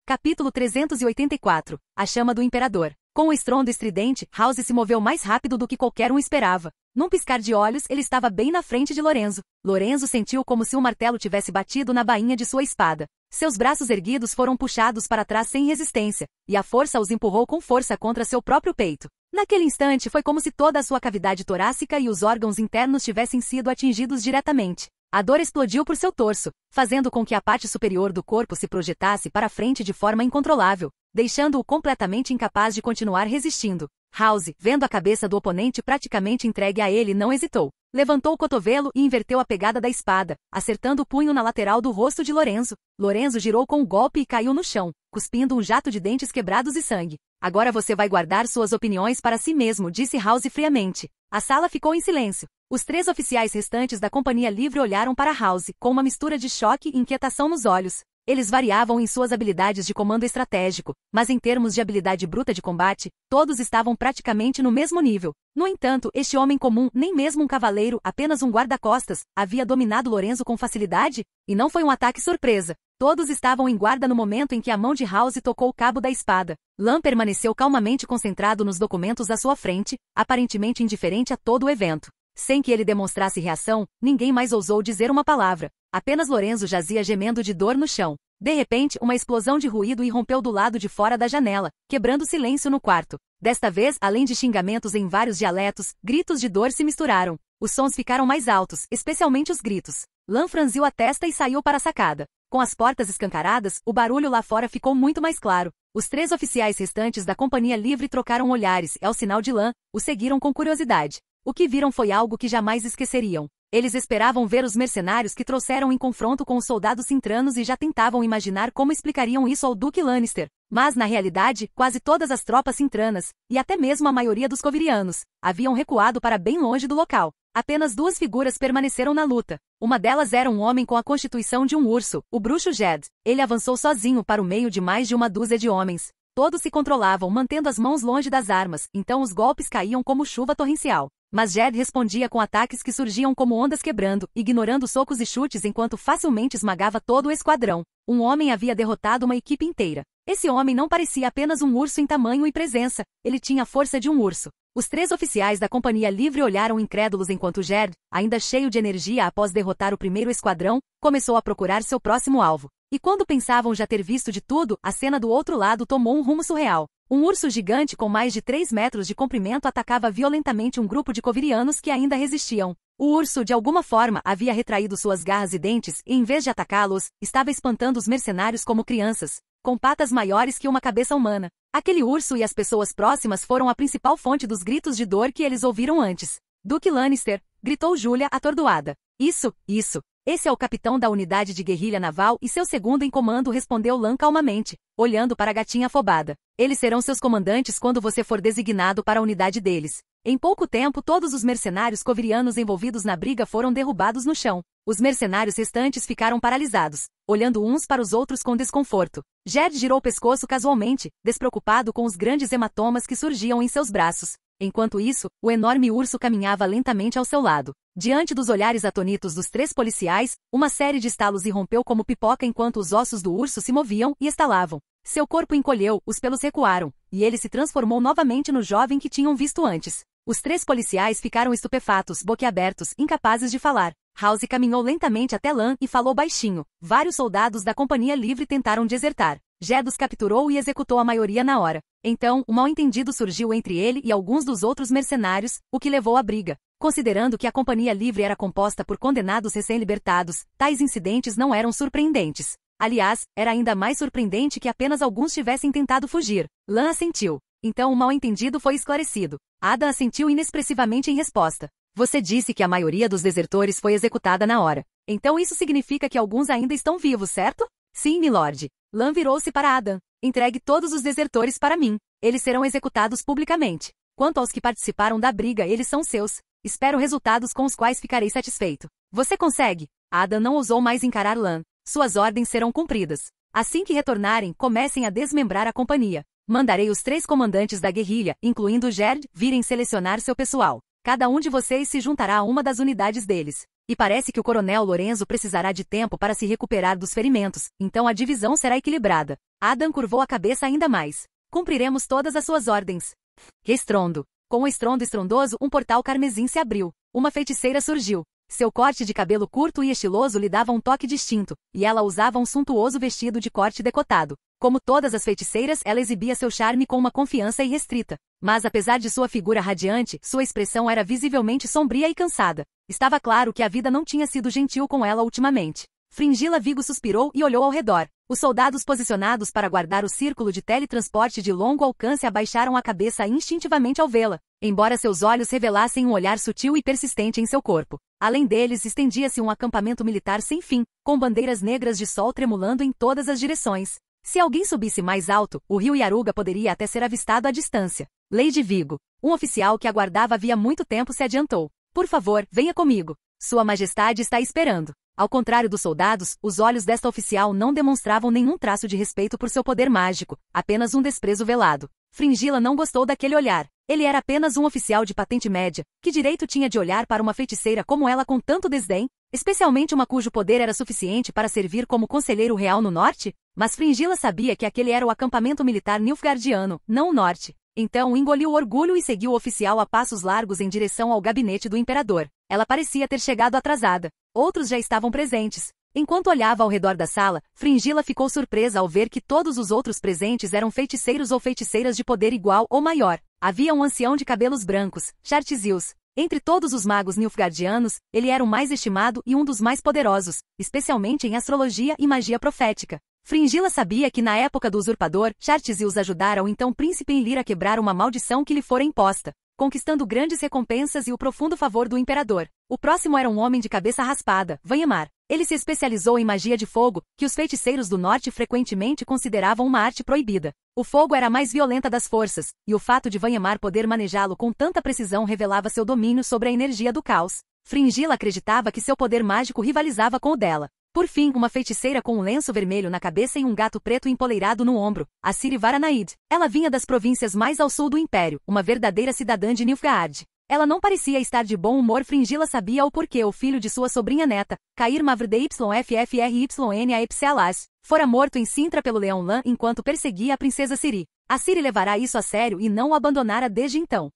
Capítulo 384. A chama do Imperador. Com o estrondo estridente, House se moveu mais rápido do que qualquer um esperava. Num piscar de olhos, ele estava bem na frente de Lorenzo. Lorenzo sentiu como se um martelo tivesse batido na bainha de sua espada. Seus braços erguidos foram puxados para trás sem resistência, e a força os empurrou com força contra seu próprio peito. Naquele instante foi como se toda a sua cavidade torácica e os órgãos internos tivessem sido atingidos diretamente. A dor explodiu por seu torso, fazendo com que a parte superior do corpo se projetasse para frente de forma incontrolável, deixando-o completamente incapaz de continuar resistindo. House, vendo a cabeça do oponente praticamente entregue a ele, não hesitou. Levantou o cotovelo e inverteu a pegada da espada, acertando o punho na lateral do rosto de Lorenzo. Lorenzo girou com o golpe e caiu no chão, cuspindo um jato de dentes quebrados e sangue. Agora você vai guardar suas opiniões para si mesmo, disse House friamente. A sala ficou em silêncio. Os 3 oficiais restantes da Companhia Livre olharam para House, com uma mistura de choque e inquietação nos olhos. Eles variavam em suas habilidades de comando estratégico, mas em termos de habilidade bruta de combate, todos estavam praticamente no mesmo nível. No entanto, este homem comum, nem mesmo um cavaleiro, apenas um guarda-costas, havia dominado Lorenzo com facilidade? E não foi um ataque surpresa. Todos estavam em guarda no momento em que a mão de House tocou o cabo da espada. Lan permaneceu calmamente concentrado nos documentos à sua frente, aparentemente indiferente a todo o evento. Sem que ele demonstrasse reação, ninguém mais ousou dizer uma palavra. Apenas Lorenzo jazia gemendo de dor no chão. De repente, uma explosão de ruído irrompeu do lado de fora da janela, quebrando o silêncio no quarto. Desta vez, além de xingamentos em vários dialetos, gritos de dor se misturaram. Os sons ficaram mais altos, especialmente os gritos. Lan franziu a testa e saiu para a sacada. Com as portas escancaradas, o barulho lá fora ficou muito mais claro. Os 3 oficiais restantes da Companhia Livre trocaram olhares e, ao sinal de Lan, o seguiram com curiosidade. O que viram foi algo que jamais esqueceriam. Eles esperavam ver os mercenários que trouxeram em confronto com os soldados cintranos e já tentavam imaginar como explicariam isso ao Duque Lannister. Mas, na realidade, quase todas as tropas cintranas, e até mesmo a maioria dos covirianos, haviam recuado para bem longe do local. Apenas 2 figuras permaneceram na luta. Uma delas era um homem com a constituição de um urso, o bruxo Jed. Ele avançou sozinho para o meio de mais de uma dúzia de homens. Todos se controlavam, mantendo as mãos longe das armas, então os golpes caíam como chuva torrencial. Mas Jed respondia com ataques que surgiam como ondas quebrando, ignorando socos e chutes enquanto facilmente esmagava todo o esquadrão. Um homem havia derrotado uma equipe inteira. Esse homem não parecia apenas um urso em tamanho e presença, ele tinha a força de um urso. Os 3 oficiais da Companhia Livre olharam incrédulos enquanto Jed, ainda cheio de energia após derrotar o primeiro esquadrão, começou a procurar seu próximo alvo. E quando pensavam já ter visto de tudo, a cena do outro lado tomou um rumo surreal. Um urso gigante com mais de 3 metros de comprimento atacava violentamente um grupo de covirianos que ainda resistiam. O urso, de alguma forma, havia retraído suas garras e dentes e, em vez de atacá-los, estava espantando os mercenários como crianças, com patas maiores que uma cabeça humana. Aquele urso e as pessoas próximas foram a principal fonte dos gritos de dor que eles ouviram antes. Duque Lannister, gritou Julia atordoada. Isso. Esse é o capitão da unidade de guerrilha naval e seu segundo em comando, respondeu Lan calmamente, olhando para a gatinha afobada. Eles serão seus comandantes quando você for designado para a unidade deles. Em pouco tempo, todos os mercenários covirianos envolvidos na briga foram derrubados no chão. Os mercenários restantes ficaram paralisados, olhando uns para os outros com desconforto. Jed girou o pescoço casualmente, despreocupado com os grandes hematomas que surgiam em seus braços. Enquanto isso, o enorme urso caminhava lentamente ao seu lado. Diante dos olhares atonitos dos 3 policiais, uma série de estalos irrompeu como pipoca enquanto os ossos do urso se moviam e estalavam. Seu corpo encolheu, os pelos recuaram, e ele se transformou novamente no jovem que tinham visto antes. Os 3 policiais ficaram estupefatos, boquiabertos, incapazes de falar. House caminhou lentamente até Lan e falou baixinho. Vários soldados da Companhia Livre tentaram desertar. Jed os capturou e executou a maioria na hora. Então, um mal-entendido surgiu entre ele e alguns dos outros mercenários, o que levou à briga. Considerando que a Companhia Livre era composta por condenados recém-libertados, tais incidentes não eram surpreendentes. Aliás, era ainda mais surpreendente que apenas alguns tivessem tentado fugir. Lan assentiu. Então o mal-entendido foi esclarecido. Adam assentiu inexpressivamente em resposta. Você disse que a maioria dos desertores foi executada na hora. Então isso significa que alguns ainda estão vivos, certo? Sim, milord. Lan virou-se para Adam. Entregue todos os desertores para mim. Eles serão executados publicamente. Quanto aos que participaram da briga, eles são seus. Espero resultados com os quais ficarei satisfeito. Você consegue? Adam não ousou mais encarar Lan. Suas ordens serão cumpridas. Assim que retornarem, comecem a desmembrar a companhia. Mandarei os 3 comandantes da guerrilha, incluindo Jed, virem selecionar seu pessoal. Cada um de vocês se juntará a uma das unidades deles. E parece que o coronel Lorenzo precisará de tempo para se recuperar dos ferimentos, então a divisão será equilibrada. Adam curvou a cabeça ainda mais. Cumpriremos todas as suas ordens. Que estrondo! Com um estrondo estrondoso, um portal carmesim se abriu. Uma feiticeira surgiu. Seu corte de cabelo curto e estiloso lhe dava um toque distinto, e ela usava um suntuoso vestido de corte decotado. Como todas as feiticeiras, ela exibia seu charme com uma confiança irrestrita. Mas apesar de sua figura radiante, sua expressão era visivelmente sombria e cansada. Estava claro que a vida não tinha sido gentil com ela ultimamente. Fringilla Vigo suspirou e olhou ao redor. Os soldados posicionados para guardar o círculo de teletransporte de longo alcance abaixaram a cabeça instintivamente ao vê-la, embora seus olhos revelassem um olhar sutil e persistente em seu corpo. Além deles, estendia-se um acampamento militar sem fim, com bandeiras negras de sol tremulando em todas as direções. Se alguém subisse mais alto, o rio Yaruga poderia até ser avistado à distância. Lady Vigo, um oficial que aguardava havia muito tempo, se adiantou. Por favor, venha comigo. Sua Majestade está esperando. Ao contrário dos soldados, os olhos desta oficial não demonstravam nenhum traço de respeito por seu poder mágico, apenas um desprezo velado. Fringilla não gostou daquele olhar. Ele era apenas um oficial de patente média. Que direito tinha de olhar para uma feiticeira como ela com tanto desdém? Especialmente uma cujo poder era suficiente para servir como conselheiro real no norte? Mas Fringilla sabia que aquele era o acampamento militar nilfgaardiano, não o norte. Então engoliu o orgulho e seguiu o oficial a passos largos em direção ao gabinete do imperador. Ela parecia ter chegado atrasada. Outros já estavam presentes. Enquanto olhava ao redor da sala, Fringilla ficou surpresa ao ver que todos os outros presentes eram feiticeiros ou feiticeiras de poder igual ou maior. Havia um ancião de cabelos brancos, Chartzius. Entre todos os magos nilfgaardianos, ele era o mais estimado e um dos mais poderosos, especialmente em astrologia e magia profética. Fringilla sabia que na época do usurpador, Chartzius ajudara o então príncipe Enlir a quebrar uma maldição que lhe fora imposta, conquistando grandes recompensas e o profundo favor do imperador. O próximo era um homem de cabeça raspada, Vanyamar. Ele se especializou em magia de fogo, que os feiticeiros do norte frequentemente consideravam uma arte proibida. O fogo era a mais violenta das forças, e o fato de Vanyamar poder manejá-lo com tanta precisão revelava seu domínio sobre a energia do caos. Fringilla acreditava que seu poder mágico rivalizava com o dela. Por fim, uma feiticeira com um lenço vermelho na cabeça e um gato preto empoleirado no ombro, Assiri Varanaid. Ela vinha das províncias mais ao sul do império, uma verdadeira cidadã de Nilfgaard. Ela não parecia estar de bom humor. Fringilla sabia o porquê. O filho de sua sobrinha neta, Cair Mavrdyffrynyaepsialas, fora morto em Sintra pelo Leão Lã enquanto perseguia a princesa Ciri. Assiri levará isso a sério e não o abandonara desde então.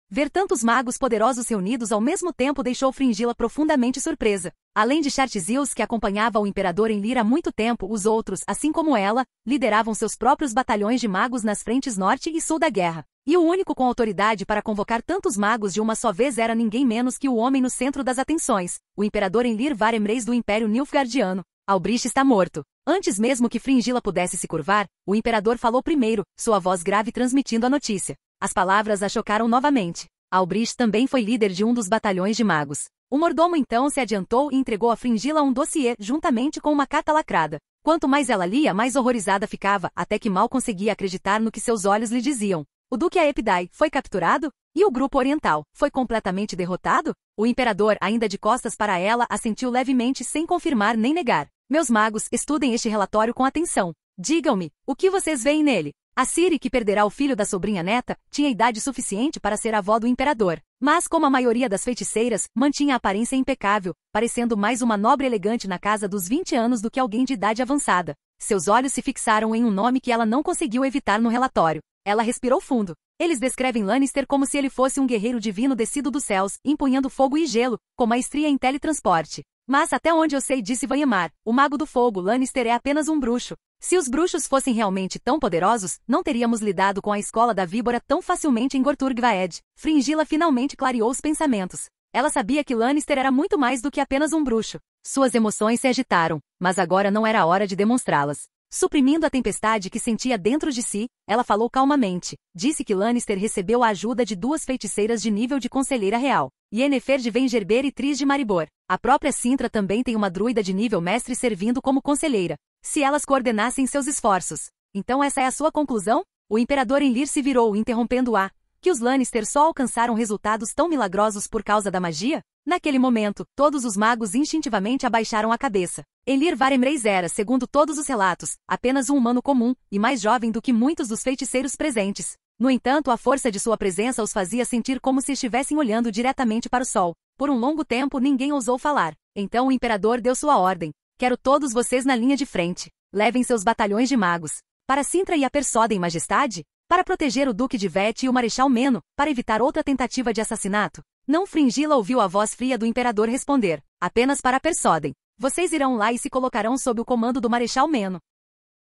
Ver tantos magos poderosos reunidos ao mesmo tempo deixou Fringilla profundamente surpresa. Além de Chartzius, que acompanhava o imperador Enlir há muito tempo, os outros, assim como ela, lideravam seus próprios batalhões de magos nas frentes norte e sul da guerra. E o único com autoridade para convocar tantos magos de uma só vez era ninguém menos que o homem no centro das atenções, o imperador Enlir Varemreis do Império Nilfgaardiano. Albrich está morto. Antes mesmo que Fringilla pudesse se curvar, o imperador falou primeiro, sua voz grave transmitindo a notícia. As palavras a chocaram novamente. Albrich também foi líder de um dos batalhões de magos. O mordomo então se adiantou e entregou a Fringilla um dossiê juntamente com uma carta lacrada. Quanto mais ela lia, mais horrorizada ficava, até que mal conseguia acreditar no que seus olhos lhe diziam. O duque Aepdai foi capturado? E o grupo oriental foi completamente derrotado? O imperador, ainda de costas para ela, assentiu levemente sem confirmar nem negar. Meus magos, estudem este relatório com atenção. Digam-me, o que vocês veem nele? Assiri, que perderá o filho da sobrinha neta, tinha idade suficiente para ser avó do imperador. Mas, como a maioria das feiticeiras, mantinha a aparência impecável, parecendo mais uma nobre elegante na casa dos 20 anos do que alguém de idade avançada. Seus olhos se fixaram em um nome que ela não conseguiu evitar no relatório. Ela respirou fundo. Eles descrevem Lannister como se ele fosse um guerreiro divino descido dos céus, empunhando fogo e gelo, com maestria em teletransporte. Mas até onde eu sei, disse Vanyamar, o mago do fogo, Lannister é apenas um bruxo. Se os bruxos fossem realmente tão poderosos, não teríamos lidado com a escola da víbora tão facilmente em Gorturgvaed. Fringilla finalmente clareou os pensamentos. Ela sabia que Lannister era muito mais do que apenas um bruxo. Suas emoções se agitaram, mas agora não era a hora de demonstrá-las. Suprimindo a tempestade que sentia dentro de si, ela falou calmamente. Disse que Lannister recebeu a ajuda de 2 feiticeiras de nível de conselheira real. Yennefer de Vengerber e Tris de Maribor. A própria Sintra também tem uma druida de nível mestre servindo como conselheira. Se elas coordenassem seus esforços. Então essa é a sua conclusão? O imperador Enlir se virou, interrompendo-a. Que os Lannister só alcançaram resultados tão milagrosos por causa da magia? Naquele momento, todos os magos instintivamente abaixaram a cabeça. Enlir Varemreis era, segundo todos os relatos, apenas um humano comum, e mais jovem do que muitos dos feiticeiros presentes. No entanto, a força de sua presença os fazia sentir como se estivessem olhando diretamente para o sol. Por um longo tempo ninguém ousou falar. Então o imperador deu sua ordem. Quero todos vocês na linha de frente. Levem seus batalhões de magos. Para Sintra e a Persodem, majestade? Para proteger o Duque de Vete e o Marechal Meno, para evitar outra tentativa de assassinato? Não. Fringilla ouviu a voz fria do imperador responder. Apenas para Persodem. Vocês irão lá e se colocarão sob o comando do Marechal Meno.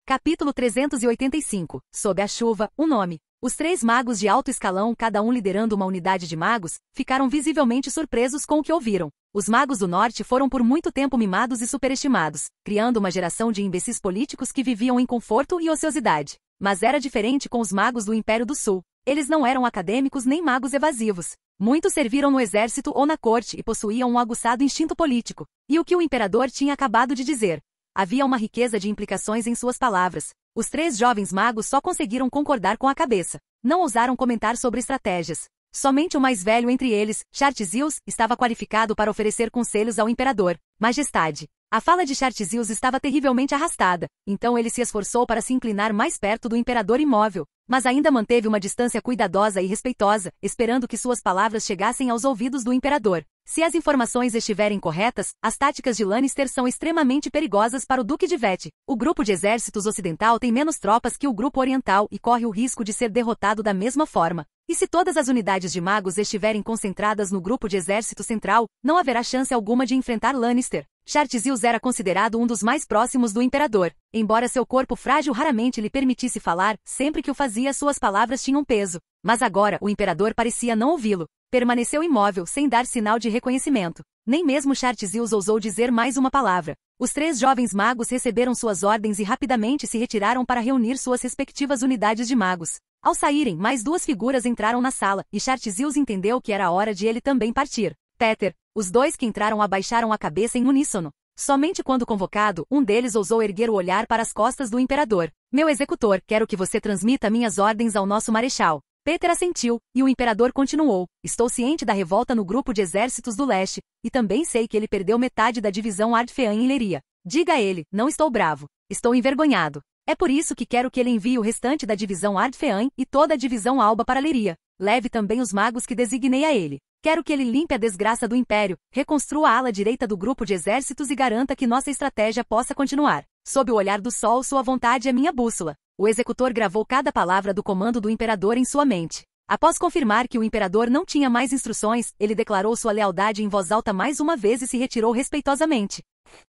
Capítulo 385. Sob a chuva, um nome. Os 3 magos de alto escalão, cada um liderando uma unidade de magos, ficaram visivelmente surpresos com o que ouviram. Os magos do norte foram por muito tempo mimados e superestimados, criando uma geração de imbecis políticos que viviam em conforto e ociosidade. Mas era diferente com os magos do Império do Sul. Eles não eram acadêmicos nem magos evasivos. Muitos serviram no exército ou na corte e possuíam um aguçado instinto político. E o que o imperador tinha acabado de dizer? Havia uma riqueza de implicações em suas palavras. Os 3 jovens magos só conseguiram concordar com a cabeça. Não ousaram comentar sobre estratégias. Somente o mais velho entre eles, Chartzius, estava qualificado para oferecer conselhos ao imperador. Majestade. A fala de Chartzius estava terrivelmente arrastada, então ele se esforçou para se inclinar mais perto do imperador imóvel. mas ainda manteve uma distância cuidadosa e respeitosa, esperando que suas palavras chegassem aos ouvidos do imperador. Se as informações estiverem corretas, as táticas de Lannister são extremamente perigosas para o Duque de Vette. O grupo de exércitos ocidental tem menos tropas que o grupo oriental e corre o risco de ser derrotado da mesma forma. E se todas as unidades de magos estiverem concentradas no grupo de exército central, não haverá chance alguma de enfrentar Lannister. Chartzius era considerado um dos mais próximos do imperador. Embora seu corpo frágil raramente lhe permitisse falar, sempre que o fazia suas palavras tinham peso. Mas agora o imperador parecia não ouvi-lo. Permaneceu imóvel, sem dar sinal de reconhecimento. Nem mesmo Chartzius ousou dizer mais uma palavra. Os 3 jovens magos receberam suas ordens e rapidamente se retiraram para reunir suas respectivas unidades de magos. Ao saírem, mais 2 figuras entraram na sala, e Chartzius entendeu que era hora de ele também partir. Peter. Os 2 que entraram abaixaram a cabeça em uníssono. Somente quando convocado, um deles ousou erguer o olhar para as costas do imperador. Meu executor, quero que você transmita minhas ordens ao nosso marechal. Peter assentiu, e o imperador continuou. Estou ciente da revolta no grupo de exércitos do leste, e também sei que ele perdeu metade da divisão Ardfean em Leiria. Diga a ele, não estou bravo. Estou envergonhado. É por isso que quero que ele envie o restante da divisão Ardfean e toda a divisão Alba para Leiria. Leve também os magos que designei a ele. Quero que ele limpe a desgraça do Império, reconstrua a ala direita do grupo de exércitos e garanta que nossa estratégia possa continuar. Sob o olhar do sol, sua vontade é minha bússola. O executor gravou cada palavra do comando do imperador em sua mente. Após confirmar que o imperador não tinha mais instruções, ele declarou sua lealdade em voz alta mais uma vez e se retirou respeitosamente.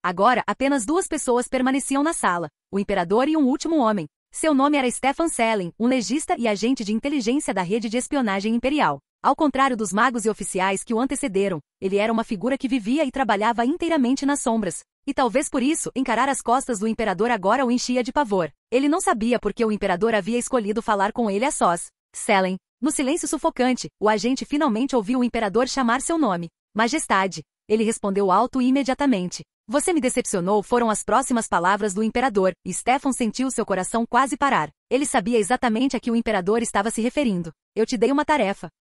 Agora, apenas 2 pessoas permaneciam na sala, o imperador e um último homem. Seu nome era Stefan Selin, um legista e agente de inteligência da rede de espionagem imperial. Ao contrário dos magos e oficiais que o antecederam, ele era uma figura que vivia e trabalhava inteiramente nas sombras. E talvez por isso, encarar as costas do imperador agora o enchia de pavor. Ele não sabia por que o imperador havia escolhido falar com ele a sós. Selin. No silêncio sufocante, o agente finalmente ouviu o imperador chamar seu nome. Majestade. Ele respondeu alto e imediatamente. Você me decepcionou, foram as próximas palavras do imperador, e Stefan sentiu seu coração quase parar. Ele sabia exatamente a que o imperador estava se referindo. Eu te dei uma tarefa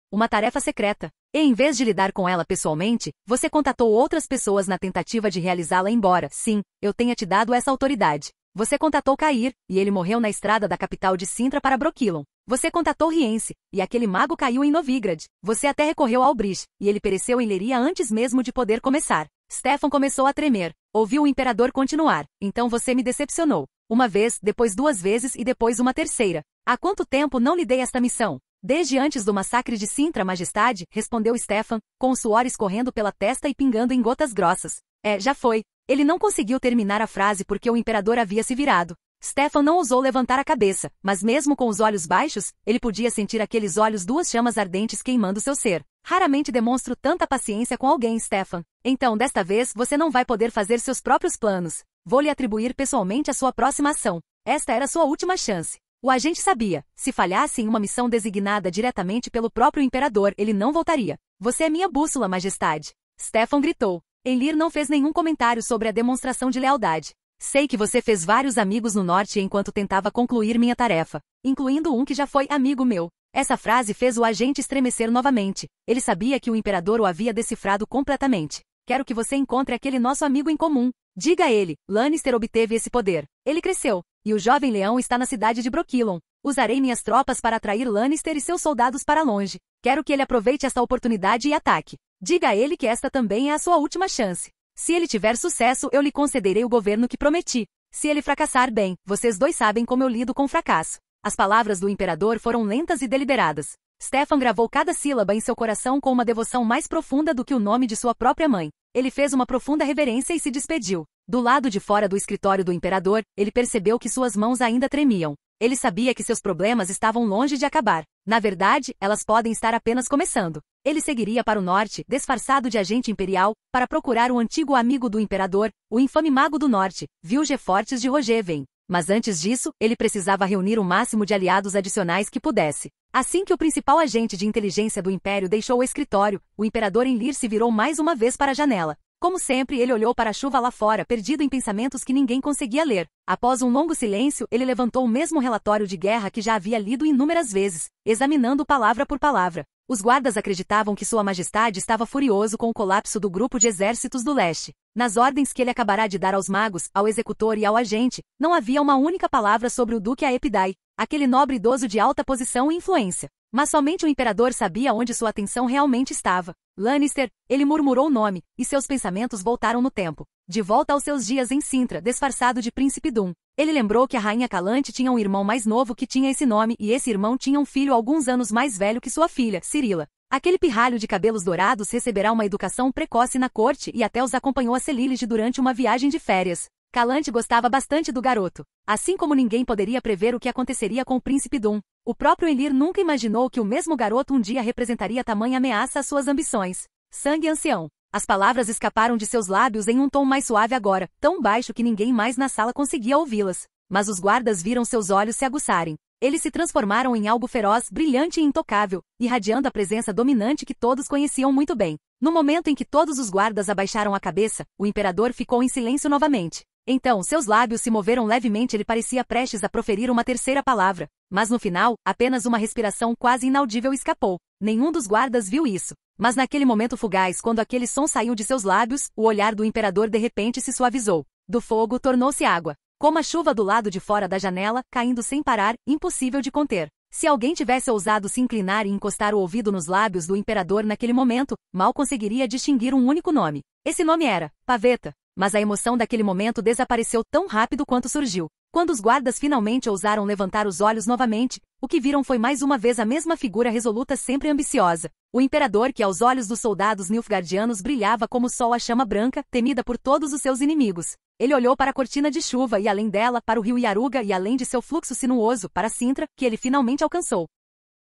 secreta. E em vez de lidar com ela pessoalmente, você contatou outras pessoas na tentativa de realizá-la embora, sim, eu tenha te dado essa autoridade. Você contatou Cair, e ele morreu na estrada da capital de Sintra para Brokilon. Você contatou Riense, e aquele mago caiu em Novigrad. Você até recorreu ao Albrish, e ele pereceu em Leiria antes mesmo de poder começar. Stefan começou a tremer. Ouviu o imperador continuar. Então você me decepcionou. Uma vez, depois 2 vezes e depois uma terceira. Há quanto tempo não lhe dei esta missão? Desde antes do massacre de Sintra, Majestade, respondeu Stefan, com o suor escorrendo pela testa e pingando em gotas grossas. Já foi. Ele não conseguiu terminar a frase porque o imperador havia se virado. Stefan não ousou levantar a cabeça, mas mesmo com os olhos baixos, ele podia sentir aqueles olhos 2 chamas ardentes queimando seu ser. Raramente demonstro tanta paciência com alguém, Stefan. Então, desta vez, você não vai poder fazer seus próprios planos. Vou lhe atribuir pessoalmente a sua próxima ação. Esta era sua última chance. O agente sabia, se falhasse em uma missão designada diretamente pelo próprio imperador, ele não voltaria. Você é minha bússola, Majestade. Stefan gritou. Enlir não fez nenhum comentário sobre a demonstração de lealdade. Sei que você fez vários amigos no norte enquanto tentava concluir minha tarefa, incluindo um que já foi amigo meu. Essa frase fez o agente estremecer novamente. Ele sabia que o imperador o havia decifrado completamente. Quero que você encontre aquele nosso amigo em comum. Diga a ele, Lannister obteve esse poder. Ele cresceu, e o jovem leão está na cidade de Brokilon. Usarei minhas tropas para atrair Lannister e seus soldados para longe. Quero que ele aproveite esta oportunidade e ataque. Diga a ele que esta também é a sua última chance. Se ele tiver sucesso, eu lhe concederei o governo que prometi. Se ele fracassar, bem, vocês 2 sabem como eu lido com fracasso. As palavras do imperador foram lentas e deliberadas. Stefan gravou cada sílaba em seu coração com uma devoção mais profunda do que o nome de sua própria mãe. Ele fez uma profunda reverência e se despediu. Do lado de fora do escritório do imperador, ele percebeu que suas mãos ainda tremiam. Ele sabia que seus problemas estavam longe de acabar. Na verdade, elas podem estar apenas começando. Ele seguiria para o norte, disfarçado de agente imperial, para procurar o antigo amigo do imperador, o infame mago do norte, Vilgefortes de Rogeven. Mas antes disso, ele precisava reunir o máximo de aliados adicionais que pudesse. Assim que o principal agente de inteligência do império deixou o escritório, o imperador Enlir se virou mais uma vez para a janela. Como sempre, ele olhou para a chuva lá fora, perdido em pensamentos que ninguém conseguia ler. Após um longo silêncio, ele levantou o mesmo relatório de guerra que já havia lido inúmeras vezes, examinando palavra por palavra. Os guardas acreditavam que Sua Majestade estava furioso com o colapso do grupo de exércitos do leste. Nas ordens que ele acabará de dar aos magos, ao executor e ao agente, não havia uma única palavra sobre o Duque Aepidai, aquele nobre idoso de alta posição e influência. Mas somente o imperador sabia onde sua atenção realmente estava. Lannister, ele murmurou o nome, e seus pensamentos voltaram no tempo. De volta aos seus dias em Cintra, disfarçado de Príncipe Dum. Ele lembrou que a rainha Calante tinha um irmão mais novo que tinha esse nome e esse irmão tinha um filho alguns anos mais velho que sua filha, Cirila. Aquele pirralho de cabelos dourados receberá uma educação precoce na corte e até os acompanhou a Celilide durante uma viagem de férias. Calante gostava bastante do garoto. Assim como ninguém poderia prever o que aconteceria com o Príncipe Dum, o próprio Elir nunca imaginou que o mesmo garoto um dia representaria tamanha ameaça às suas ambições. Sangue ancião. As palavras escaparam de seus lábios em um tom mais suave agora, tão baixo que ninguém mais na sala conseguia ouvi-las. Mas os guardas viram seus olhos se aguçarem. Eles se transformaram em algo feroz, brilhante e intocável, irradiando a presença dominante que todos conheciam muito bem. No momento em que todos os guardas abaixaram a cabeça, o imperador ficou em silêncio novamente. Então, seus lábios se moveram levemente e ele parecia prestes a proferir uma terceira palavra. Mas no final, apenas uma respiração quase inaudível escapou. Nenhum dos guardas viu isso. Mas naquele momento fugaz, quando aquele som saiu de seus lábios, o olhar do imperador de repente se suavizou. Do fogo tornou-se água. Como a chuva do lado de fora da janela, caindo sem parar, impossível de conter. Se alguém tivesse ousado se inclinar e encostar o ouvido nos lábios do imperador naquele momento, mal conseguiria distinguir um único nome. Esse nome era Pavetta. Mas a emoção daquele momento desapareceu tão rápido quanto surgiu. Quando os guardas finalmente ousaram levantar os olhos novamente, o que viram foi mais uma vez a mesma figura resoluta, sempre ambiciosa. O imperador que aos olhos dos soldados nilfgaardianos brilhava como o sol a chama branca, temida por todos os seus inimigos. Ele olhou para a cortina de chuva e além dela, para o rio Yaruga e além de seu fluxo sinuoso, para Cintra, que ele finalmente alcançou.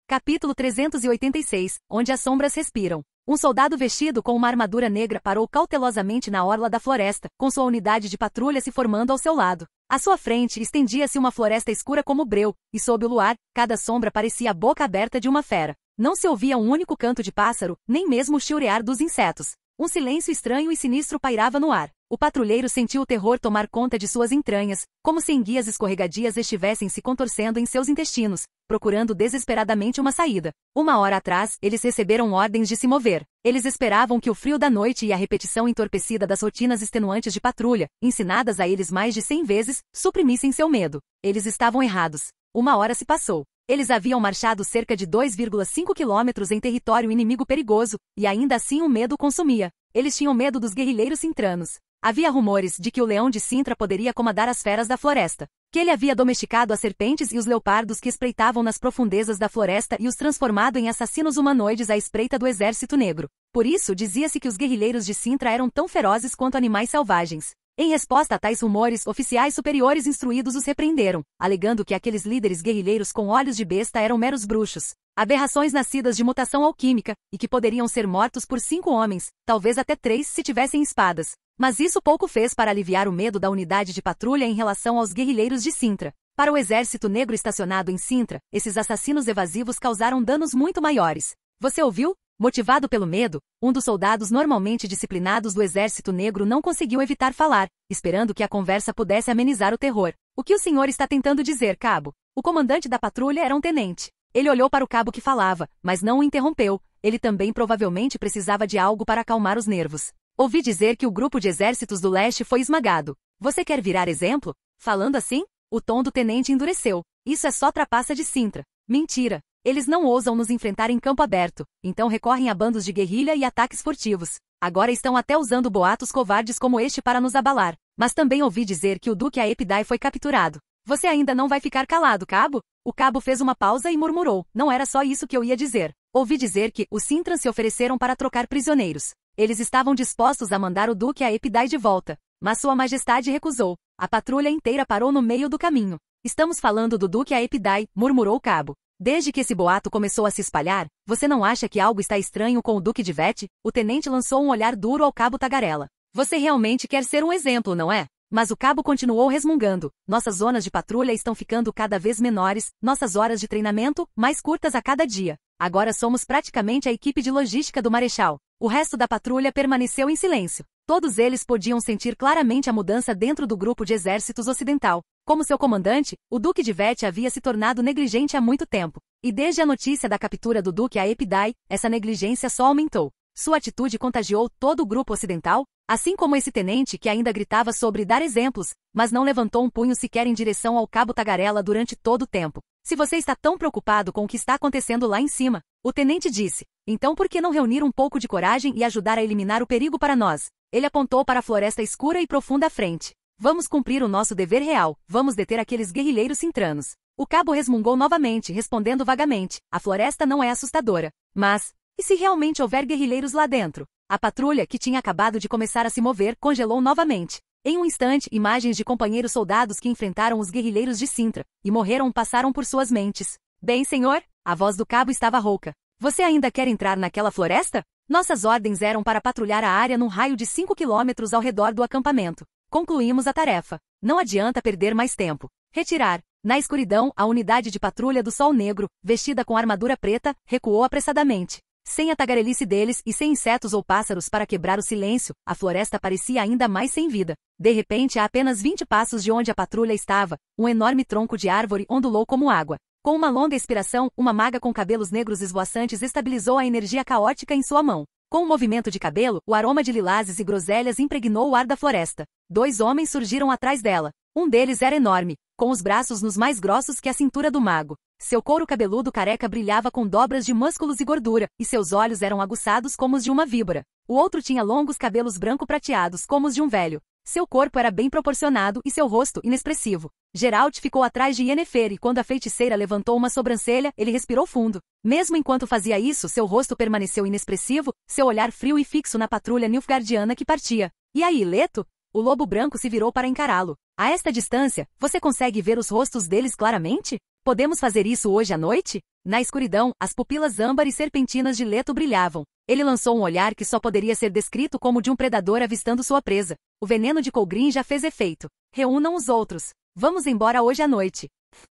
Capítulo 386, onde as sombras respiram. Um soldado vestido com uma armadura negra parou cautelosamente na orla da floresta, com sua unidade de patrulha se formando ao seu lado. À sua frente estendia-se uma floresta escura como breu, e sob o luar, cada sombra parecia a boca aberta de uma fera. Não se ouvia um único canto de pássaro, nem mesmo o chilrear dos insetos. Um silêncio estranho e sinistro pairava no ar. O patrulheiro sentiu o terror tomar conta de suas entranhas, como se enguias escorregadias estivessem se contorcendo em seus intestinos, procurando desesperadamente uma saída. Uma hora atrás, eles receberam ordens de se mover. Eles esperavam que o frio da noite e a repetição entorpecida das rotinas extenuantes de patrulha, ensinadas a eles mais de 100 vezes, suprimissem seu medo. Eles estavam errados. Uma hora se passou. Eles haviam marchado cerca de 2,5 quilômetros em território inimigo perigoso, e ainda assim o medo consumia. Eles tinham medo dos guerrilheiros cintranos. Havia rumores de que o leão de Cintra poderia comandar as feras da floresta, que ele havia domesticado as serpentes e os leopardos que espreitavam nas profundezas da floresta e os transformado em assassinos humanoides à espreita do exército negro. Por isso, dizia-se que os guerrilheiros de Cintra eram tão ferozes quanto animais selvagens. Em resposta a tais rumores, oficiais superiores instruídos os repreenderam, alegando que aqueles líderes guerrilheiros com olhos de besta eram meros bruxos, aberrações nascidas de mutação alquímica, e que poderiam ser mortos por 5 homens, talvez até 3 se tivessem espadas. Mas isso pouco fez para aliviar o medo da unidade de patrulha em relação aos guerrilheiros de Cintra. Para o exército negro estacionado em Cintra, esses assassinos evasivos causaram danos muito maiores. Você ouviu? Motivado pelo medo, um dos soldados normalmente disciplinados do exército negro não conseguiu evitar falar, esperando que a conversa pudesse amenizar o terror. O que o senhor está tentando dizer, cabo? O comandante da patrulha era um tenente. Ele olhou para o cabo que falava, mas não o interrompeu. Ele também provavelmente precisava de algo para acalmar os nervos. Ouvi dizer que o grupo de exércitos do leste foi esmagado. Você quer virar exemplo? Falando assim, o tom do tenente endureceu. Isso é só trapaça de Cintra. Mentira. Eles não ousam nos enfrentar em campo aberto, então recorrem a bandos de guerrilha e ataques furtivos. Agora estão até usando boatos covardes como este para nos abalar. Mas também ouvi dizer que o Duque Aepidai foi capturado. Você ainda não vai ficar calado, cabo? O cabo fez uma pausa e murmurou. Não era só isso que eu ia dizer. Ouvi dizer que os Cintrans se ofereceram para trocar prisioneiros. Eles estavam dispostos a mandar o Duque Aepidai de volta. Mas Sua Majestade recusou. A patrulha inteira parou no meio do caminho. Estamos falando do Duque Aepidai, murmurou o cabo. Desde que esse boato começou a se espalhar, você não acha que algo está estranho com o Duque de Vete? O tenente lançou um olhar duro ao cabo Tagarela. Você realmente quer ser um exemplo, não é? Mas o cabo continuou resmungando. Nossas zonas de patrulha estão ficando cada vez menores, nossas horas de treinamento, mais curtas a cada dia. Agora somos praticamente a equipe de logística do Marechal. O resto da patrulha permaneceu em silêncio. Todos eles podiam sentir claramente a mudança dentro do grupo de exércitos ocidental. Como seu comandante, o Duque de Vete havia se tornado negligente há muito tempo. E desde a notícia da captura do Duque Aepidai, essa negligência só aumentou. Sua atitude contagiou todo o grupo ocidental, assim como esse tenente que ainda gritava sobre dar exemplos, mas não levantou um punho sequer em direção ao cabo Tagarela durante todo o tempo. Se você está tão preocupado com o que está acontecendo lá em cima, o tenente disse, então por que não reunir um pouco de coragem e ajudar a eliminar o perigo para nós? Ele apontou para a floresta escura e profunda à frente. Vamos cumprir o nosso dever real, vamos deter aqueles guerrilheiros sintranos. O cabo resmungou novamente, respondendo vagamente, a floresta não é assustadora. Mas, e se realmente houver guerrilheiros lá dentro? A patrulha, que tinha acabado de começar a se mover, congelou novamente. Em um instante, imagens de companheiros soldados que enfrentaram os guerrilheiros de Sintra e morreram passaram por suas mentes. Bem, senhor, a voz do cabo estava rouca. Você ainda quer entrar naquela floresta? Nossas ordens eram para patrulhar a área num raio de 5 quilômetros ao redor do acampamento. Concluímos a tarefa. Não adianta perder mais tempo. Retirar. Na escuridão, a unidade de patrulha do Sol Negro, vestida com armadura preta, recuou apressadamente. Sem a tagarelice deles e sem insetos ou pássaros para quebrar o silêncio, a floresta parecia ainda mais sem vida. De repente, a apenas 20 passos de onde a patrulha estava, um enorme tronco de árvore ondulou como água. Com uma longa expiração, uma maga com cabelos negros esvoaçantes estabilizou a energia caótica em sua mão. Com um movimento de cabelo, o aroma de lilazes e groselhas impregnou o ar da floresta. 2 homens surgiram atrás dela. Um deles era enorme, com os braços nos mais grossos que a cintura do mago. Seu couro cabeludo careca brilhava com dobras de músculos e gordura, e seus olhos eram aguçados como os de uma víbora. O outro tinha longos cabelos branco-prateados como os de um velho. Seu corpo era bem proporcionado e seu rosto inexpressivo. Geralt ficou atrás de Yennefer e quando a feiticeira levantou uma sobrancelha, ele respirou fundo. Mesmo enquanto fazia isso, seu rosto permaneceu inexpressivo, seu olhar frio e fixo na patrulha nilfgaardiana que partia. E aí, Leto? O lobo branco se virou para encará-lo. A esta distância, você consegue ver os rostos deles claramente? Podemos fazer isso hoje à noite? Na escuridão, as pupilas âmbar e serpentinas de Leto brilhavam. Ele lançou um olhar que só poderia ser descrito como de um predador avistando sua presa. O veneno de Colgrin já fez efeito. Reúnam os outros. Vamos embora hoje à noite.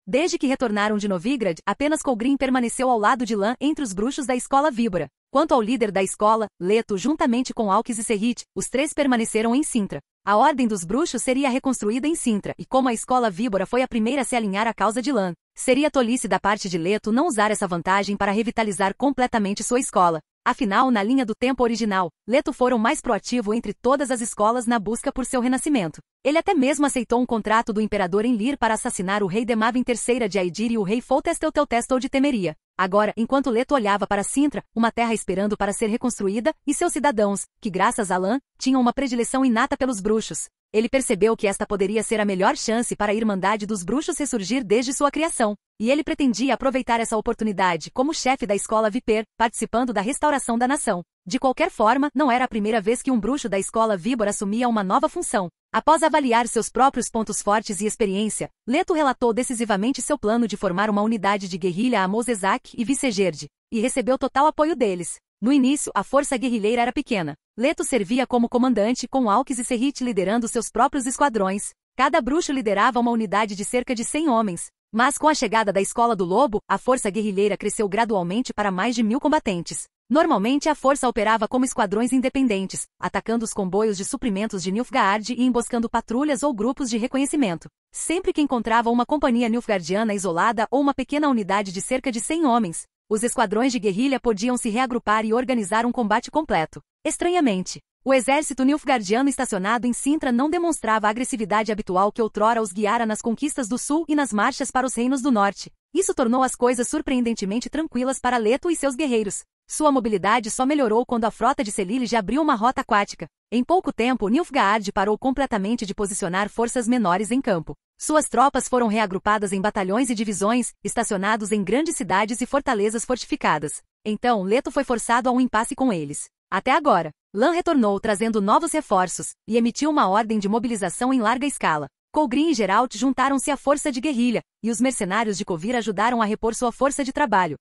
Desde que retornaram de Novigrad, apenas Colgrin permaneceu ao lado de Lan entre os bruxos da escola Víbora. Quanto ao líder da escola, Leto, juntamente com Alques e Serrit, os 3 permaneceram em Sintra. A Ordem dos Bruxos seria reconstruída em Sintra, e como a escola Víbora foi a primeira a se alinhar à causa de Lan, seria tolice da parte de Leto não usar essa vantagem para revitalizar completamente sua escola. Afinal, na linha do tempo original, Leto fora o mais proativo entre todas as escolas na busca por seu renascimento. Ele até mesmo aceitou um contrato do imperador Enlir para assassinar o rei Demavin III de Aedir e o rei Foltestelteltestol de Temeria. Agora, enquanto Leto olhava para Sintra, uma terra esperando para ser reconstruída, e seus cidadãos, que graças a Lan, tinham uma predileção inata pelos bruxos, ele percebeu que esta poderia ser a melhor chance para a Irmandade dos Bruxos ressurgir desde sua criação, e ele pretendia aproveitar essa oportunidade como chefe da escola Viper, participando da restauração da nação. De qualquer forma, não era a primeira vez que um bruxo da escola Víbora assumia uma nova função. Após avaliar seus próprios pontos fortes e experiência, Leto relatou decisivamente seu plano de formar uma unidade de guerrilha a Mosezak e Vicegerd, e recebeu total apoio deles. No início, a força guerrilheira era pequena. Leto servia como comandante, com Alques e Serrit liderando seus próprios esquadrões. Cada bruxo liderava uma unidade de cerca de 100 homens. Mas com a chegada da Escola do Lobo, a força guerrilheira cresceu gradualmente para mais de 1000 combatentes. Normalmente a força operava como esquadrões independentes, atacando os comboios de suprimentos de Nilfgaard e emboscando patrulhas ou grupos de reconhecimento. Sempre que encontrava uma companhia nilfgaardiana isolada ou uma pequena unidade de cerca de 100 homens, os esquadrões de guerrilha podiam se reagrupar e organizar um combate completo. Estranhamente, o exército nilfgaardiano estacionado em Sintra não demonstrava a agressividade habitual que outrora os guiara nas conquistas do sul e nas marchas para os reinos do norte. Isso tornou as coisas surpreendentemente tranquilas para Leto e seus guerreiros. Sua mobilidade só melhorou quando a frota de Celile já abriu uma rota aquática. Em pouco tempo, Nilfgaard parou completamente de posicionar forças menores em campo. Suas tropas foram reagrupadas em batalhões e divisões, estacionados em grandes cidades e fortalezas fortificadas. Então, Leto foi forçado a um impasse com eles. Até agora, Lan retornou trazendo novos reforços, e emitiu uma ordem de mobilização em larga escala. Colgrin e Geralt juntaram-se à força de guerrilha, e os mercenários de Kovir ajudaram a repor sua força de trabalho.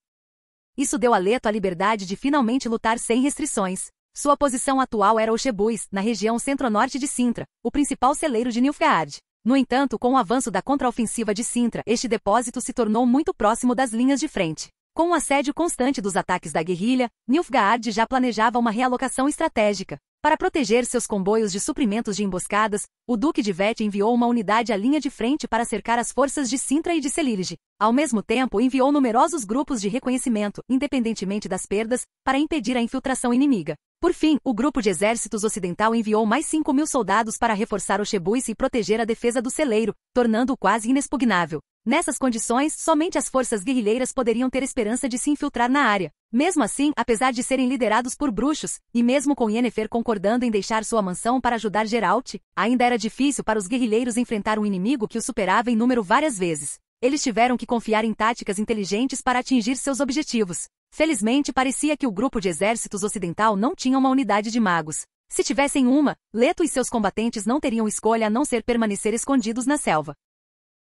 Isso deu a Leto a liberdade de finalmente lutar sem restrições. Sua posição atual era Oxebuis, na região centro-norte de Sintra, o principal celeiro de Nilfgaard. No entanto, com o avanço da contraofensiva de Sintra, este depósito se tornou muito próximo das linhas de frente. Com o assédio constante dos ataques da guerrilha, Nilfgaard já planejava uma realocação estratégica. Para proteger seus comboios de suprimentos de emboscadas, o Duque de Vet enviou uma unidade à linha de frente para cercar as forças de Sintra e de Celilge. Ao mesmo tempo, enviou numerosos grupos de reconhecimento, independentemente das perdas, para impedir a infiltração inimiga. Por fim, o grupo de exércitos ocidental enviou mais 5.000 soldados para reforçar Oxebuice e proteger a defesa do celeiro, tornando-o quase inexpugnável. Nessas condições, somente as forças guerrilheiras poderiam ter esperança de se infiltrar na área. Mesmo assim, apesar de serem liderados por bruxos, e mesmo com Yennefer concordando em deixar sua mansão para ajudar Geralt, ainda era difícil para os guerrilheiros enfrentar um inimigo que os superava em número várias vezes. Eles tiveram que confiar em táticas inteligentes para atingir seus objetivos. Felizmente, parecia que o grupo de exércitos ocidental não tinha uma unidade de magos. Se tivessem uma, Leto e seus combatentes não teriam escolha a não ser permanecer escondidos na selva.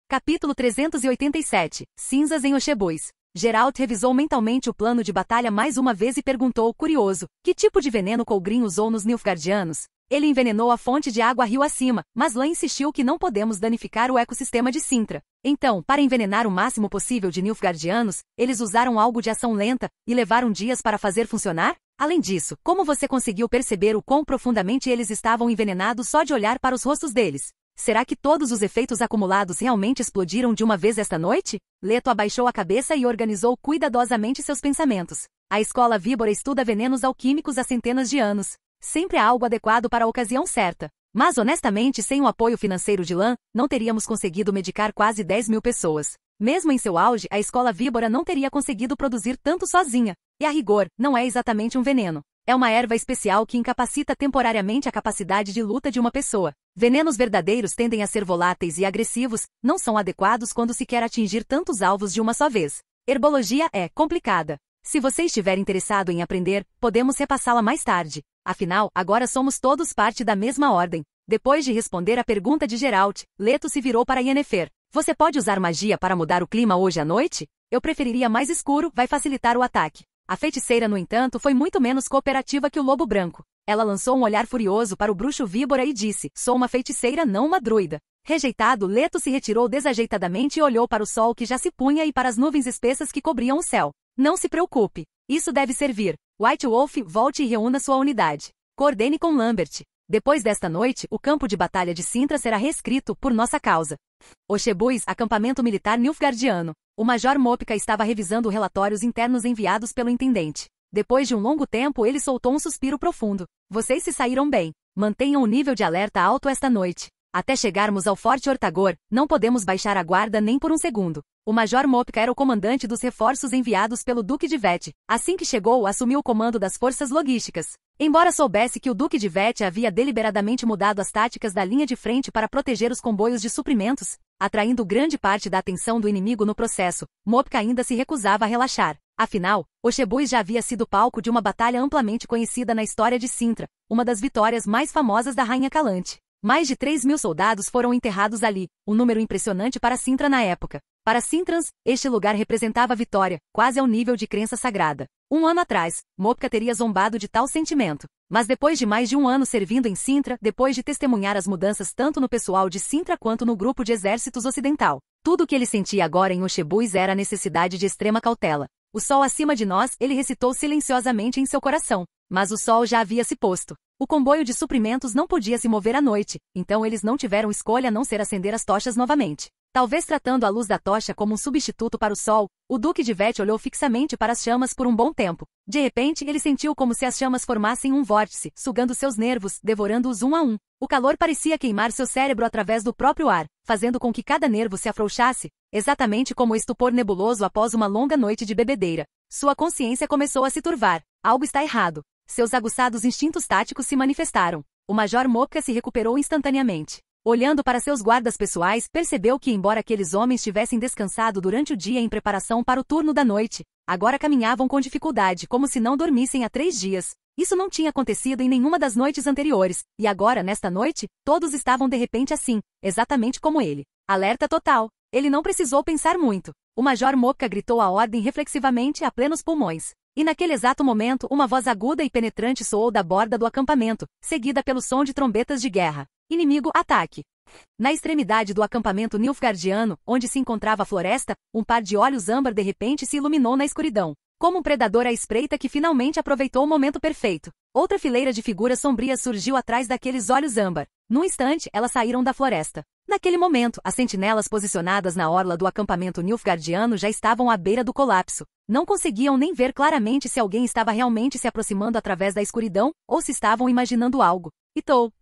Capítulo 387. Cinzas em Oxebuice. Geralt revisou mentalmente o plano de batalha mais uma vez e perguntou, curioso, que tipo de veneno Colgrin usou nos Nilfgaardianos. Ele envenenou a fonte de água rio acima, mas Lan insistiu que não podemos danificar o ecossistema de Sintra. Então, para envenenar o máximo possível de Nilfgaardianos, eles usaram algo de ação lenta, e levaram dias para fazer funcionar? Além disso, como você conseguiu perceber o quão profundamente eles estavam envenenados só de olhar para os rostos deles? Será que todos os efeitos acumulados realmente explodiram de uma vez esta noite? Leto abaixou a cabeça e organizou cuidadosamente seus pensamentos. A escola Víbora estuda venenos alquímicos há centenas de anos. Sempre há algo adequado para a ocasião certa. Mas honestamente, sem o apoio financeiro de Lan, não teríamos conseguido medicar quase 10.000 pessoas. Mesmo em seu auge, a escola Víbora não teria conseguido produzir tanto sozinha. E a rigor, não é exatamente um veneno. É uma erva especial que incapacita temporariamente a capacidade de luta de uma pessoa. Venenos verdadeiros tendem a ser voláteis e agressivos, não são adequados quando se quer atingir tantos alvos de uma só vez. Herbologia é complicada. Se você estiver interessado em aprender, podemos repassá-la mais tarde. Afinal, agora somos todos parte da mesma ordem. Depois de responder a pergunta de Geralt, Leto se virou para Yennefer. Você pode usar magia para mudar o clima hoje à noite? Eu preferiria mais escuro, vai facilitar o ataque. A feiticeira, no entanto, foi muito menos cooperativa que o lobo branco. Ela lançou um olhar furioso para o bruxo víbora e disse, sou uma feiticeira, não uma druida. Rejeitado, Leto se retirou desajeitadamente e olhou para o sol que já se punha e para as nuvens espessas que cobriam o céu. Não se preocupe. Isso deve servir. White Wolf, volte e reúna sua unidade. Coordene com Lambert. Depois desta noite, o campo de batalha de Sintra será reescrito, por nossa causa. Oxebuice, acampamento militar nilfgaardiano. O Major Mopka estava revisando relatórios internos enviados pelo intendente. Depois de um longo tempo, ele soltou um suspiro profundo. Vocês se saíram bem. Mantenham o nível de alerta alto esta noite. Até chegarmos ao Forte Ortagor, não podemos baixar a guarda nem por um segundo. O Major Mopka era o comandante dos reforços enviados pelo Duque de Vet. Assim que chegou, assumiu o comando das forças logísticas. Embora soubesse que o Duque de Vet havia deliberadamente mudado as táticas da linha de frente para proteger os comboios de suprimentos, atraindo grande parte da atenção do inimigo no processo, Mopka ainda se recusava a relaxar. Afinal, Oxebuice já havia sido palco de uma batalha amplamente conhecida na história de Sintra, uma das vitórias mais famosas da Rainha Calante. Mais de 3.000 soldados foram enterrados ali, um número impressionante para Sintra na época. Para Sintrans, este lugar representava a vitória, quase ao nível de crença sagrada. Um ano atrás, Mopka teria zombado de tal sentimento. Mas depois de mais de um ano servindo em Sintra, depois de testemunhar as mudanças tanto no pessoal de Sintra quanto no grupo de exércitos ocidental, tudo o que ele sentia agora em Oxebuice era a necessidade de extrema cautela. O sol acima de nós, ele recitou silenciosamente em seu coração. Mas o sol já havia se posto. O comboio de suprimentos não podia se mover à noite, então eles não tiveram escolha a não ser acender as tochas novamente. Talvez tratando a luz da tocha como um substituto para o sol, o Duque de Vet olhou fixamente para as chamas por um bom tempo. De repente, ele sentiu como se as chamas formassem um vórtice, sugando seus nervos, devorando-os um a um. O calor parecia queimar seu cérebro através do próprio ar, fazendo com que cada nervo se afrouxasse, exatamente como o estupor nebuloso após uma longa noite de bebedeira. Sua consciência começou a se turvar. Algo está errado. Seus aguçados instintos táticos se manifestaram. O Major Mopka se recuperou instantaneamente. Olhando para seus guardas pessoais, percebeu que, embora aqueles homens tivessem descansado durante o dia em preparação para o turno da noite, agora caminhavam com dificuldade, como se não dormissem há 3 dias. Isso não tinha acontecido em nenhuma das noites anteriores, e agora, nesta noite, todos estavam de repente assim, exatamente como ele. Alerta total. Ele não precisou pensar muito. O Major Mopka gritou a ordem reflexivamente a plenos pulmões. E naquele exato momento, uma voz aguda e penetrante soou da borda do acampamento, seguida pelo som de trombetas de guerra. Inimigo, ataque! Na extremidade do acampamento nilfgaardiano, onde se encontrava a floresta, um par de olhos âmbar de repente se iluminou na escuridão. Como um predador à espreita que finalmente aproveitou o momento perfeito. Outra fileira de figuras sombrias surgiu atrás daqueles olhos âmbar. Num instante, elas saíram da floresta. Naquele momento, as sentinelas posicionadas na orla do acampamento nilfgaardiano já estavam à beira do colapso. Não conseguiam nem ver claramente se alguém estava realmente se aproximando através da escuridão, ou se estavam imaginando algo. E tou.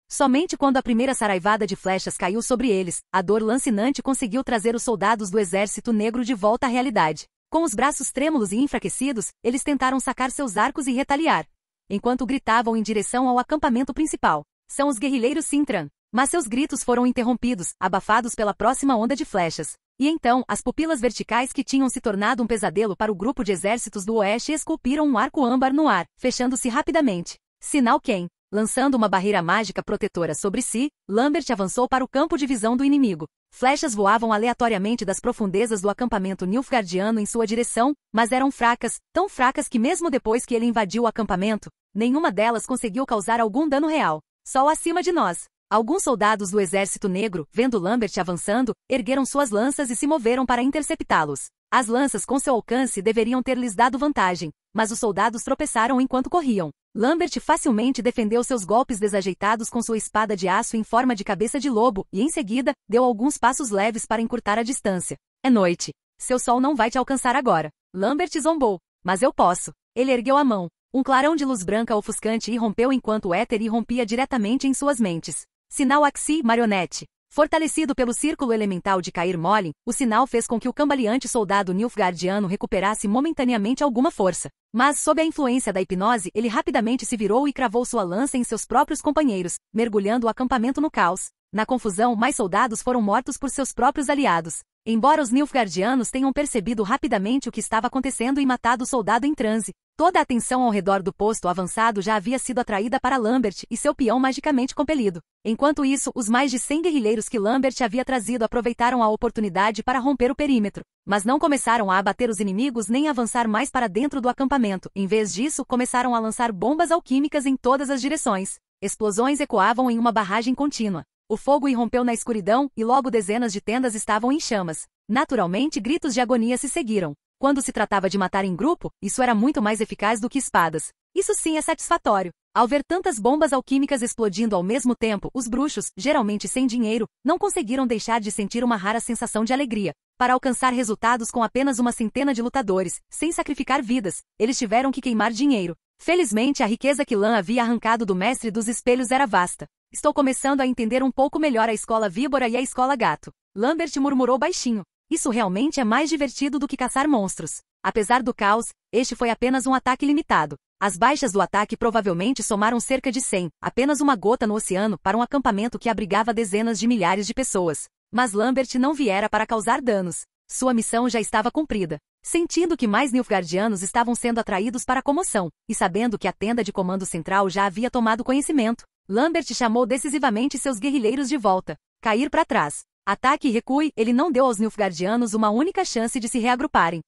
Somente quando a primeira saraivada de flechas caiu sobre eles, a dor lancinante conseguiu trazer os soldados do exército negro de volta à realidade. Com os braços trêmulos e enfraquecidos, eles tentaram sacar seus arcos e retaliar, enquanto gritavam em direção ao acampamento principal. São os guerrilheiros Sintran. Mas seus gritos foram interrompidos, abafados pela próxima onda de flechas. E então, as pupilas verticais que tinham se tornado um pesadelo para o grupo de exércitos do oeste esculpiram um arco âmbar no ar, fechando-se rapidamente. Sinal Ken. Lançando uma barreira mágica protetora sobre si, Lambert avançou para o campo de visão do inimigo. Flechas voavam aleatoriamente das profundezas do acampamento nilfgaardiano em sua direção, mas eram fracas, tão fracas que mesmo depois que ele invadiu o acampamento, nenhuma delas conseguiu causar algum dano real. Só acima de nós. Alguns soldados do exército negro, vendo Lambert avançando, ergueram suas lanças e se moveram para interceptá-los. As lanças com seu alcance deveriam ter lhes dado vantagem, mas os soldados tropeçaram enquanto corriam. Lambert facilmente defendeu seus golpes desajeitados com sua espada de aço em forma de cabeça de lobo e, em seguida, deu alguns passos leves para encurtar a distância. É noite. Seu sol não vai te alcançar agora. Lambert zombou. Mas eu posso. Ele ergueu a mão. Um clarão de luz branca ofuscante irrompeu enquanto o éter irrompia diretamente em suas mentes. Sinal Axi, marionete. Fortalecido pelo círculo elemental de Cair Molin, o sinal fez com que o cambaleante soldado nilfgaardiano recuperasse momentaneamente alguma força. Mas, sob a influência da hipnose, ele rapidamente se virou e cravou sua lança em seus próprios companheiros, mergulhando o acampamento no caos. Na confusão, mais soldados foram mortos por seus próprios aliados. Embora os nilfgaardianos tenham percebido rapidamente o que estava acontecendo e matado o soldado em transe, toda a atenção ao redor do posto avançado já havia sido atraída para Lambert e seu peão magicamente compelido. Enquanto isso, os mais de 100 guerrilheiros que Lambert havia trazido aproveitaram a oportunidade para romper o perímetro, mas não começaram a abater os inimigos nem a avançar mais para dentro do acampamento. Em vez disso, começaram a lançar bombas alquímicas em todas as direções. Explosões ecoavam em uma barragem contínua. O fogo irrompeu na escuridão e logo dezenas de tendas estavam em chamas. Naturalmente, gritos de agonia se seguiram. Quando se tratava de matar em grupo, isso era muito mais eficaz do que espadas. Isso sim é satisfatório. Ao ver tantas bombas alquímicas explodindo ao mesmo tempo, os bruxos, geralmente sem dinheiro, não conseguiram deixar de sentir uma rara sensação de alegria. Para alcançar resultados com apenas uma centena de lutadores, sem sacrificar vidas, eles tiveram que queimar dinheiro. Felizmente, a riqueza que Lan havia arrancado do mestre dos espelhos era vasta. Estou começando a entender um pouco melhor a escola víbora e a escola gato. Lambert murmurou baixinho. Isso realmente é mais divertido do que caçar monstros. Apesar do caos, este foi apenas um ataque limitado. As baixas do ataque provavelmente somaram cerca de 100, apenas uma gota no oceano para um acampamento que abrigava dezenas de milhares de pessoas. Mas Lambert não viera para causar danos. Sua missão já estava cumprida. Sentindo que mais nilfgaardianos estavam sendo atraídos para a comoção, e sabendo que a tenda de comando central já havia tomado conhecimento, Lambert chamou decisivamente seus guerrilheiros de volta. Cair para trás. Ataque e recue, ele não deu aos nilfgaardianos uma única chance de se reagruparem.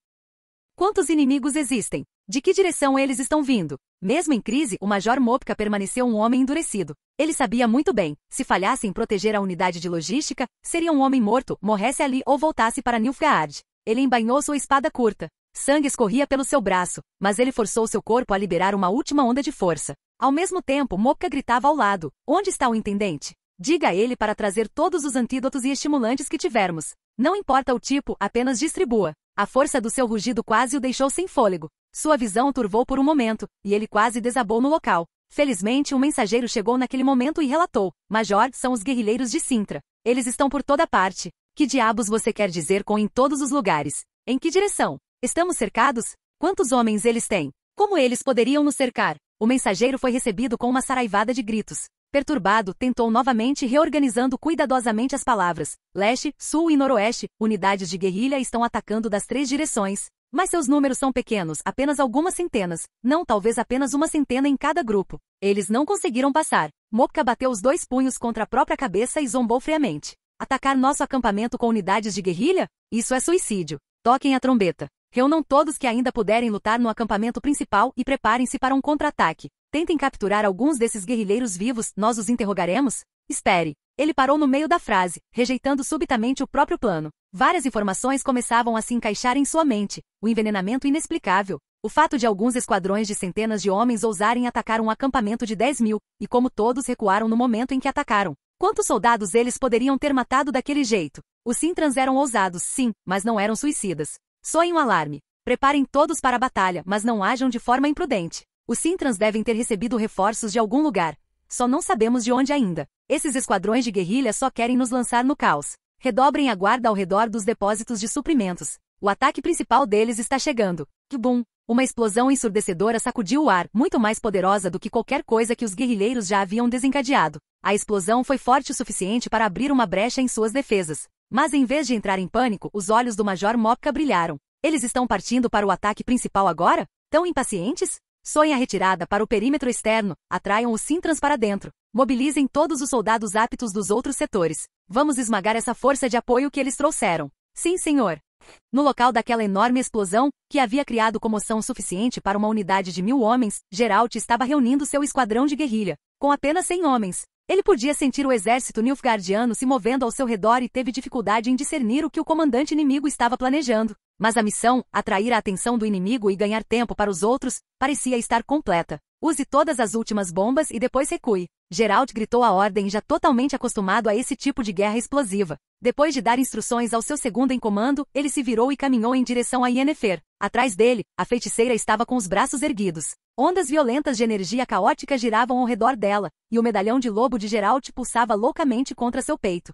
Quantos inimigos existem? De que direção eles estão vindo? Mesmo em crise, o Major Mopka permaneceu um homem endurecido. Ele sabia muito bem, se falhasse em proteger a unidade de logística, seria um homem morto, morresse ali ou voltasse para Nilfgaard. Ele embainhou sua espada curta. Sangue escorria pelo seu braço, mas ele forçou seu corpo a liberar uma última onda de força. Ao mesmo tempo, Mopka gritava ao lado. Onde está o intendente? Diga a ele para trazer todos os antídotos e estimulantes que tivermos. Não importa o tipo, apenas distribua. A força do seu rugido quase o deixou sem fôlego. Sua visão turvou por um momento, e ele quase desabou no local. Felizmente, um mensageiro chegou naquele momento e relatou. Major, são os guerrilheiros de Sintra. Eles estão por toda parte. Que diabos você quer dizer com em todos os lugares? Em que direção? Estamos cercados? Quantos homens eles têm? Como eles poderiam nos cercar? O mensageiro foi recebido com uma saraivada de gritos. Perturbado, tentou novamente reorganizando cuidadosamente as palavras. Leste, sul e noroeste, unidades de guerrilha estão atacando das 3 direções. Mas seus números são pequenos, apenas algumas centenas. Não, talvez apenas uma centena em cada grupo. Eles não conseguiram passar. Mopka bateu os 2 punhos contra a própria cabeça e zombou friamente. Atacar nosso acampamento com unidades de guerrilha? Isso é suicídio. Toquem a trombeta. Reúnam todos que ainda puderem lutar no acampamento principal e preparem-se para um contra-ataque. Tentem capturar alguns desses guerrilheiros vivos, nós os interrogaremos. Espere. Ele parou no meio da frase, rejeitando subitamente o próprio plano. Várias informações começavam a se encaixar em sua mente. O envenenamento inexplicável. O fato de alguns esquadrões de centenas de homens ousarem atacar um acampamento de 10.000, e como todos recuaram no momento em que atacaram. Quantos soldados eles poderiam ter matado daquele jeito? Os Cintrans eram ousados, sim, mas não eram suicidas. Soem um alarme. Preparem todos para a batalha, mas não ajam de forma imprudente. Os Cintrans devem ter recebido reforços de algum lugar. Só não sabemos de onde ainda. Esses esquadrões de guerrilha só querem nos lançar no caos. Redobrem a guarda ao redor dos depósitos de suprimentos. O ataque principal deles está chegando. Bum! Uma explosão ensurdecedora sacudiu o ar, muito mais poderosa do que qualquer coisa que os guerrilheiros já haviam desencadeado. A explosão foi forte o suficiente para abrir uma brecha em suas defesas. Mas em vez de entrar em pânico, os olhos do Major Mopka brilharam. Eles estão partindo para o ataque principal agora? Tão impacientes? Soem a retirada para o perímetro externo, atraiam os Cintrans para dentro. Mobilizem todos os soldados aptos dos outros setores. Vamos esmagar essa força de apoio que eles trouxeram. Sim, senhor. No local daquela enorme explosão, que havia criado comoção suficiente para uma unidade de 1.000 homens, Geralt estava reunindo seu esquadrão de guerrilha. Com apenas 100 homens. Ele podia sentir o exército nilfgaardiano se movendo ao seu redor e teve dificuldade em discernir o que o comandante inimigo estava planejando. Mas a missão, atrair a atenção do inimigo e ganhar tempo para os outros, parecia estar completa. Use todas as últimas bombas e depois recue. Geralt gritou a ordem já totalmente acostumado a esse tipo de guerra explosiva. Depois de dar instruções ao seu segundo em comando, ele se virou e caminhou em direção a Yennefer. Atrás dele, a feiticeira estava com os braços erguidos. Ondas violentas de energia caótica giravam ao redor dela, e o medalhão de lobo de Geralt pulsava loucamente contra seu peito.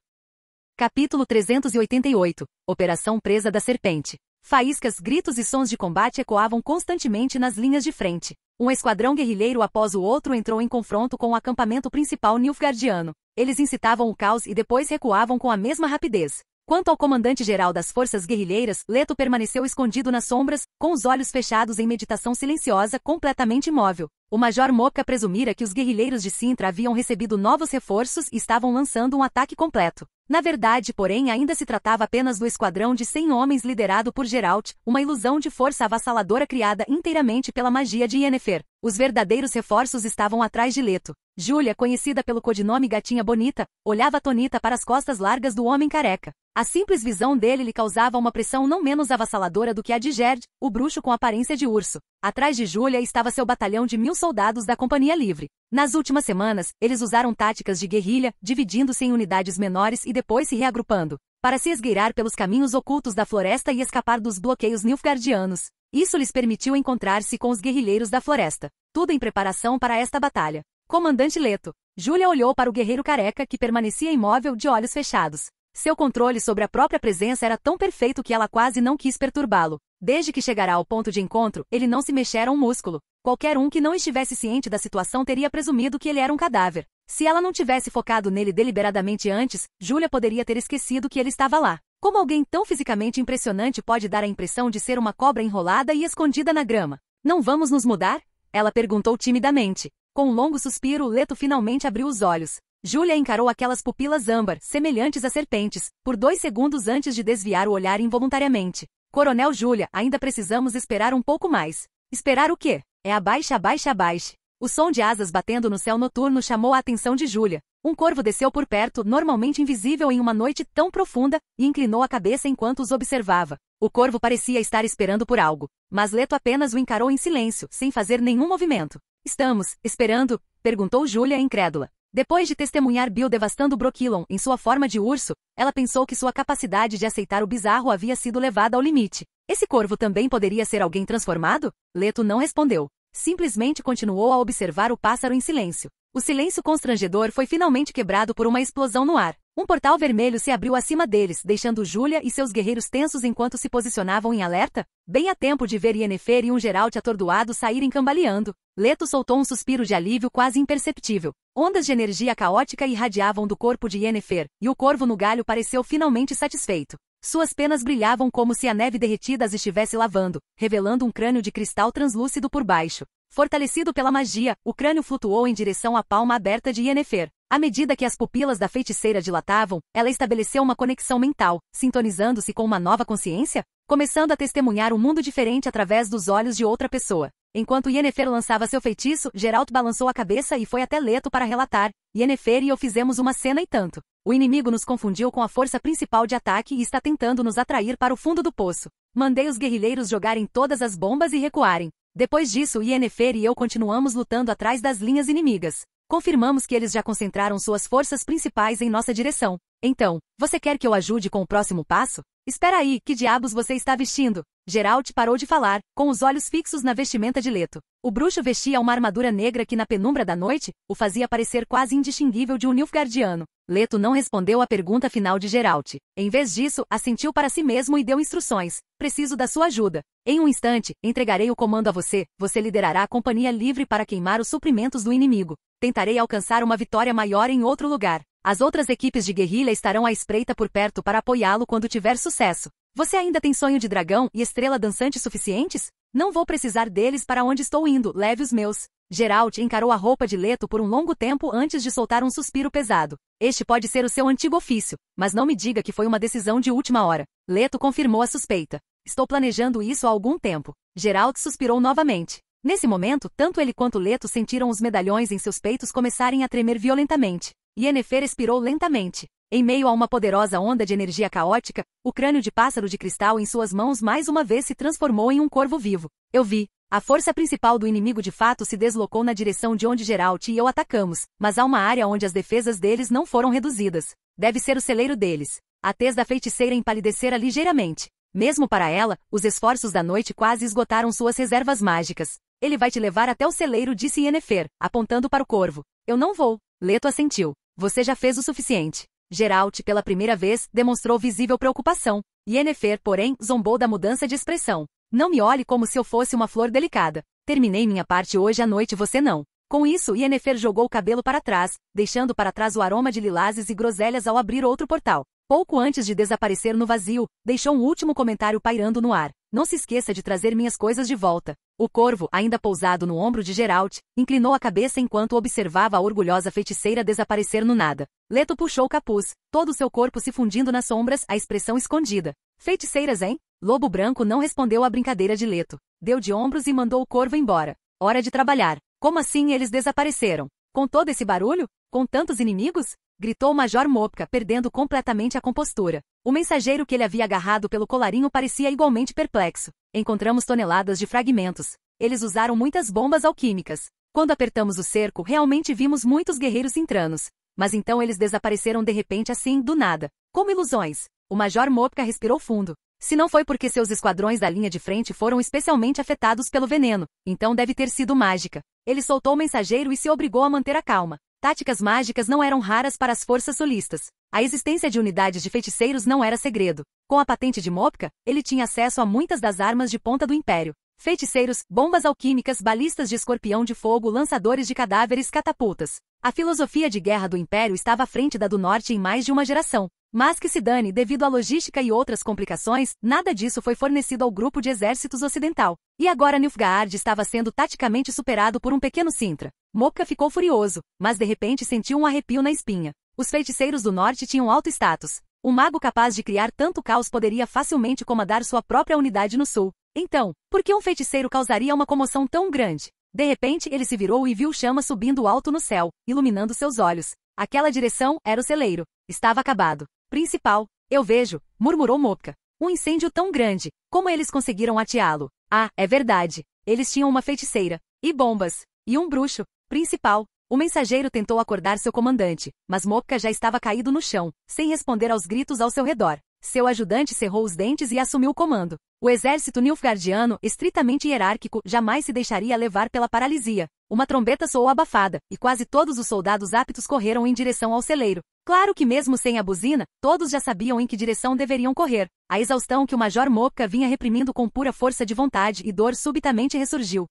Capítulo 388. Operação Presa da Serpente. Faíscas, gritos e sons de combate ecoavam constantemente nas linhas de frente. Um esquadrão guerrilheiro após o outro entrou em confronto com o acampamento principal nilfgaardiano. Eles incitavam o caos e depois recuavam com a mesma rapidez. Quanto ao comandante-geral das forças guerrilheiras, Leto permaneceu escondido nas sombras, com os olhos fechados em meditação silenciosa, completamente imóvel. O Major Mopka presumira que os guerrilheiros de Cintra haviam recebido novos reforços e estavam lançando um ataque completo. Na verdade, porém, ainda se tratava apenas do esquadrão de 100 homens liderado por Geralt, uma ilusão de força avassaladora criada inteiramente pela magia de Yennefer. Os verdadeiros reforços estavam atrás de Leto. Júlia, conhecida pelo codinome Gatinha Bonita, olhava atonita para as costas largas do homem careca. A simples visão dele lhe causava uma pressão não menos avassaladora do que a de Gerd, o bruxo com aparência de urso. Atrás de Júlia estava seu batalhão de 1.000 soldados da Companhia Livre. Nas últimas semanas, eles usaram táticas de guerrilha, dividindo-se em unidades menores e depois se reagrupando, para se esgueirar pelos caminhos ocultos da floresta e escapar dos bloqueios nilfgaardianos. Isso lhes permitiu encontrar-se com os guerrilheiros da floresta. Tudo em preparação para esta batalha. Comandante Leto. Júlia olhou para o guerreiro careca que permanecia imóvel de olhos fechados. Seu controle sobre a própria presença era tão perfeito que ela quase não quis perturbá-lo. Desde que chegara ao ponto de encontro, ele não se mexera um músculo. Qualquer um que não estivesse ciente da situação teria presumido que ele era um cadáver. Se ela não tivesse focado nele deliberadamente antes, Júlia poderia ter esquecido que ele estava lá. Como alguém tão fisicamente impressionante pode dar a impressão de ser uma cobra enrolada e escondida na grama? Não vamos nos mudar? Ela perguntou timidamente. Com um longo suspiro, Leto finalmente abriu os olhos. Júlia encarou aquelas pupilas âmbar, semelhantes a serpentes, por 2 segundos antes de desviar o olhar involuntariamente. Coronel Júlia, ainda precisamos esperar um pouco mais. Esperar o quê? É abaixe, abaixe, abaixe. O som de asas batendo no céu noturno chamou a atenção de Júlia. Um corvo desceu por perto, normalmente invisível em uma noite tão profunda, e inclinou a cabeça enquanto os observava. O corvo parecia estar esperando por algo, mas Leto apenas o encarou em silêncio, sem fazer nenhum movimento. Estamos esperando? Perguntou Júlia incrédula. Depois de testemunhar Bill devastando Brokilon em sua forma de urso, ela pensou que sua capacidade de aceitar o bizarro havia sido levada ao limite. Esse corvo também poderia ser alguém transformado? Leto não respondeu. Simplesmente continuou a observar o pássaro em silêncio. O silêncio constrangedor foi finalmente quebrado por uma explosão no ar. Um portal vermelho se abriu acima deles, deixando Júlia e seus guerreiros tensos enquanto se posicionavam em alerta, bem a tempo de ver Yennefer e um Geralt atordoado saírem cambaleando. Leto soltou um suspiro de alívio quase imperceptível. Ondas de energia caótica irradiavam do corpo de Yennefer, e o corvo no galho pareceu finalmente satisfeito. Suas penas brilhavam como se a neve derretida as estivesse lavando, revelando um crânio de cristal translúcido por baixo. Fortalecido pela magia, o crânio flutuou em direção à palma aberta de Yennefer. À medida que as pupilas da feiticeira dilatavam, ela estabeleceu uma conexão mental, sintonizando-se com uma nova consciência, começando a testemunhar um mundo diferente através dos olhos de outra pessoa. Enquanto Yennefer lançava seu feitiço, Geralt balançou a cabeça e foi até Leto para relatar. Yennefer e eu fizemos uma cena e tanto. O inimigo nos confundiu com a força principal de ataque e está tentando nos atrair para o fundo do poço. Mandei os guerrilheiros jogarem todas as bombas e recuarem. Depois disso, Yennefer e eu continuamos lutando atrás das linhas inimigas. Confirmamos que eles já concentraram suas forças principais em nossa direção. Então, você quer que eu ajude com o próximo passo? Espera aí, que diabos você está vestindo? Geralt parou de falar, com os olhos fixos na vestimenta de Leto. O bruxo vestia uma armadura negra que na penumbra da noite, o fazia parecer quase indistinguível de um Nilfgaardiano. Leto não respondeu à pergunta final de Geralt. Em vez disso, assentiu para si mesmo e deu instruções. Preciso da sua ajuda. Em um instante, entregarei o comando a você. Você liderará a companhia livre para queimar os suprimentos do inimigo. Tentarei alcançar uma vitória maior em outro lugar. As outras equipes de guerrilha estarão à espreita por perto para apoiá-lo quando tiver sucesso. Você ainda tem sonho de dragão e estrela dançante suficientes? Não vou precisar deles para onde estou indo, leve os meus. Geralt encarou a roupa de Leto por um longo tempo antes de soltar um suspiro pesado. Este pode ser o seu antigo ofício, mas não me diga que foi uma decisão de última hora. Leto confirmou a suspeita. Estou planejando isso há algum tempo. Geralt suspirou novamente. Nesse momento, tanto ele quanto Leto sentiram os medalhões em seus peitos começarem a tremer violentamente. Yennefer expirou lentamente. Em meio a uma poderosa onda de energia caótica, o crânio de pássaro de cristal em suas mãos mais uma vez se transformou em um corvo vivo. Eu vi. A força principal do inimigo de fato se deslocou na direção de onde Geralt e eu atacamos, mas há uma área onde as defesas deles não foram reduzidas. Deve ser o celeiro deles. A tez da feiticeira empalidecera ligeiramente. Mesmo para ela, os esforços da noite quase esgotaram suas reservas mágicas. Ele vai te levar até o celeiro, disse Yennefer, apontando para o corvo. Eu não vou. Leto assentiu. Você já fez o suficiente. Geralt, pela primeira vez, demonstrou visível preocupação. Yennefer, porém, zombou da mudança de expressão. Não me olhe como se eu fosse uma flor delicada. Terminei minha parte hoje à noite, você não. Com isso, Yennefer jogou o cabelo para trás, deixando para trás o aroma de lilazes e groselhas ao abrir outro portal. Pouco antes de desaparecer no vazio, deixou um último comentário pairando no ar. Não se esqueça de trazer minhas coisas de volta. O corvo, ainda pousado no ombro de Geralt, inclinou a cabeça enquanto observava a orgulhosa feiticeira desaparecer no nada. Leto puxou o capuz, todo o seu corpo se fundindo nas sombras, a expressão escondida. Feiticeiras, hein? Lobo Branco não respondeu à brincadeira de Leto. Deu de ombros e mandou o corvo embora. Hora de trabalhar. Como assim eles desapareceram? Com todo esse barulho? Com tantos inimigos? Gritou o Major Mopka, perdendo completamente a compostura. O mensageiro que ele havia agarrado pelo colarinho parecia igualmente perplexo. Encontramos toneladas de fragmentos. Eles usaram muitas bombas alquímicas. Quando apertamos o cerco, realmente vimos muitos guerreiros sintranos. Mas então eles desapareceram de repente assim, do nada. Como ilusões. O Major Mopka respirou fundo. Se não foi porque seus esquadrões da linha de frente foram especialmente afetados pelo veneno, então deve ter sido mágica. Ele soltou o mensageiro e se obrigou a manter a calma. Táticas mágicas não eram raras para as forças solistas. A existência de unidades de feiticeiros não era segredo. Com a patente de Mopka, ele tinha acesso a muitas das armas de ponta do Império. Feiticeiros, bombas alquímicas, balistas de escorpião de fogo, lançadores de cadáveres, catapultas. A filosofia de guerra do Império estava à frente da do Norte em mais de uma geração. Mas que se dane, devido à logística e outras complicações, nada disso foi fornecido ao grupo de exércitos ocidental. E agora Nilfgaard estava sendo taticamente superado por um pequeno Sintra. Mopka ficou furioso, mas de repente sentiu um arrepio na espinha. Os feiticeiros do norte tinham alto status. Um mago capaz de criar tanto caos poderia facilmente comandar sua própria unidade no sul. Então, por que um feiticeiro causaria uma comoção tão grande? De repente ele se virou e viu chamas subindo alto no céu, iluminando seus olhos. Aquela direção era o celeiro. Estava acabado. Principal. Eu vejo, murmurou Mopka. Um incêndio tão grande. Como eles conseguiram ateá-lo? Ah, é verdade. Eles tinham uma feiticeira. E bombas. E um bruxo. Principal. O mensageiro tentou acordar seu comandante, mas Mopka já estava caído no chão, sem responder aos gritos ao seu redor. Seu ajudante cerrou os dentes e assumiu o comando. O exército nilfgaardiano, estritamente hierárquico, jamais se deixaria levar pela paralisia. Uma trombeta soou abafada, e quase todos os soldados aptos correram em direção ao celeiro. Claro que mesmo sem a buzina, todos já sabiam em que direção deveriam correr. A exaustão que o Major Mopka vinha reprimindo com pura força de vontade e dor subitamente ressurgiu.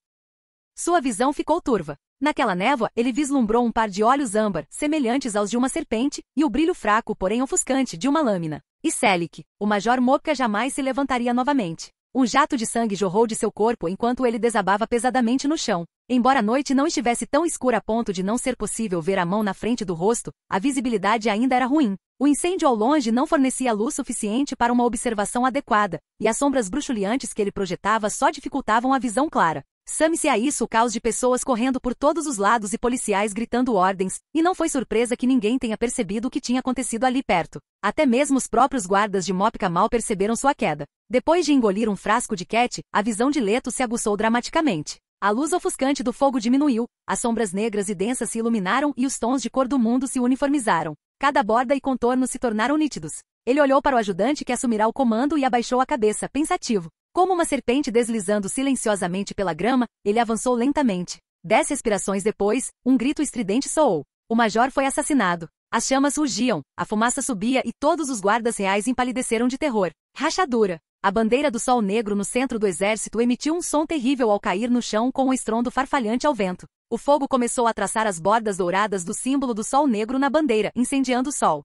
Sua visão ficou turva. Naquela névoa, ele vislumbrou um par de olhos âmbar, semelhantes aos de uma serpente, e o brilho fraco, porém ofuscante, de uma lâmina. E Selic, o Major Mopka jamais se levantaria novamente. Um jato de sangue jorrou de seu corpo enquanto ele desabava pesadamente no chão. Embora a noite não estivesse tão escura a ponto de não ser possível ver a mão na frente do rosto, a visibilidade ainda era ruim. O incêndio ao longe não fornecia luz suficiente para uma observação adequada, e as sombras bruxuleantes que ele projetava só dificultavam a visão clara. Some-se a isso o caos de pessoas correndo por todos os lados e policiais gritando ordens, e não foi surpresa que ninguém tenha percebido o que tinha acontecido ali perto. Até mesmo os próprios guardas de Mopka mal perceberam sua queda. Depois de engolir um frasco de Cat, a visão de Leto se aguçou dramaticamente. A luz ofuscante do fogo diminuiu, as sombras negras e densas se iluminaram e os tons de cor do mundo se uniformizaram. Cada borda e contorno se tornaram nítidos. Ele olhou para o ajudante que assumirá o comando e abaixou a cabeça, pensativo. Como uma serpente deslizando silenciosamente pela grama, ele avançou lentamente. 10 respirações depois, um grito estridente soou. O major foi assassinado. As chamas rugiam, a fumaça subia e todos os guardas reais empalideceram de terror. Rachadura. A bandeira do sol negro no centro do exército emitiu um som terrível ao cair no chão com um estrondo farfalhante ao vento. O fogo começou a traçar as bordas douradas do símbolo do sol negro na bandeira, incendiando o sol.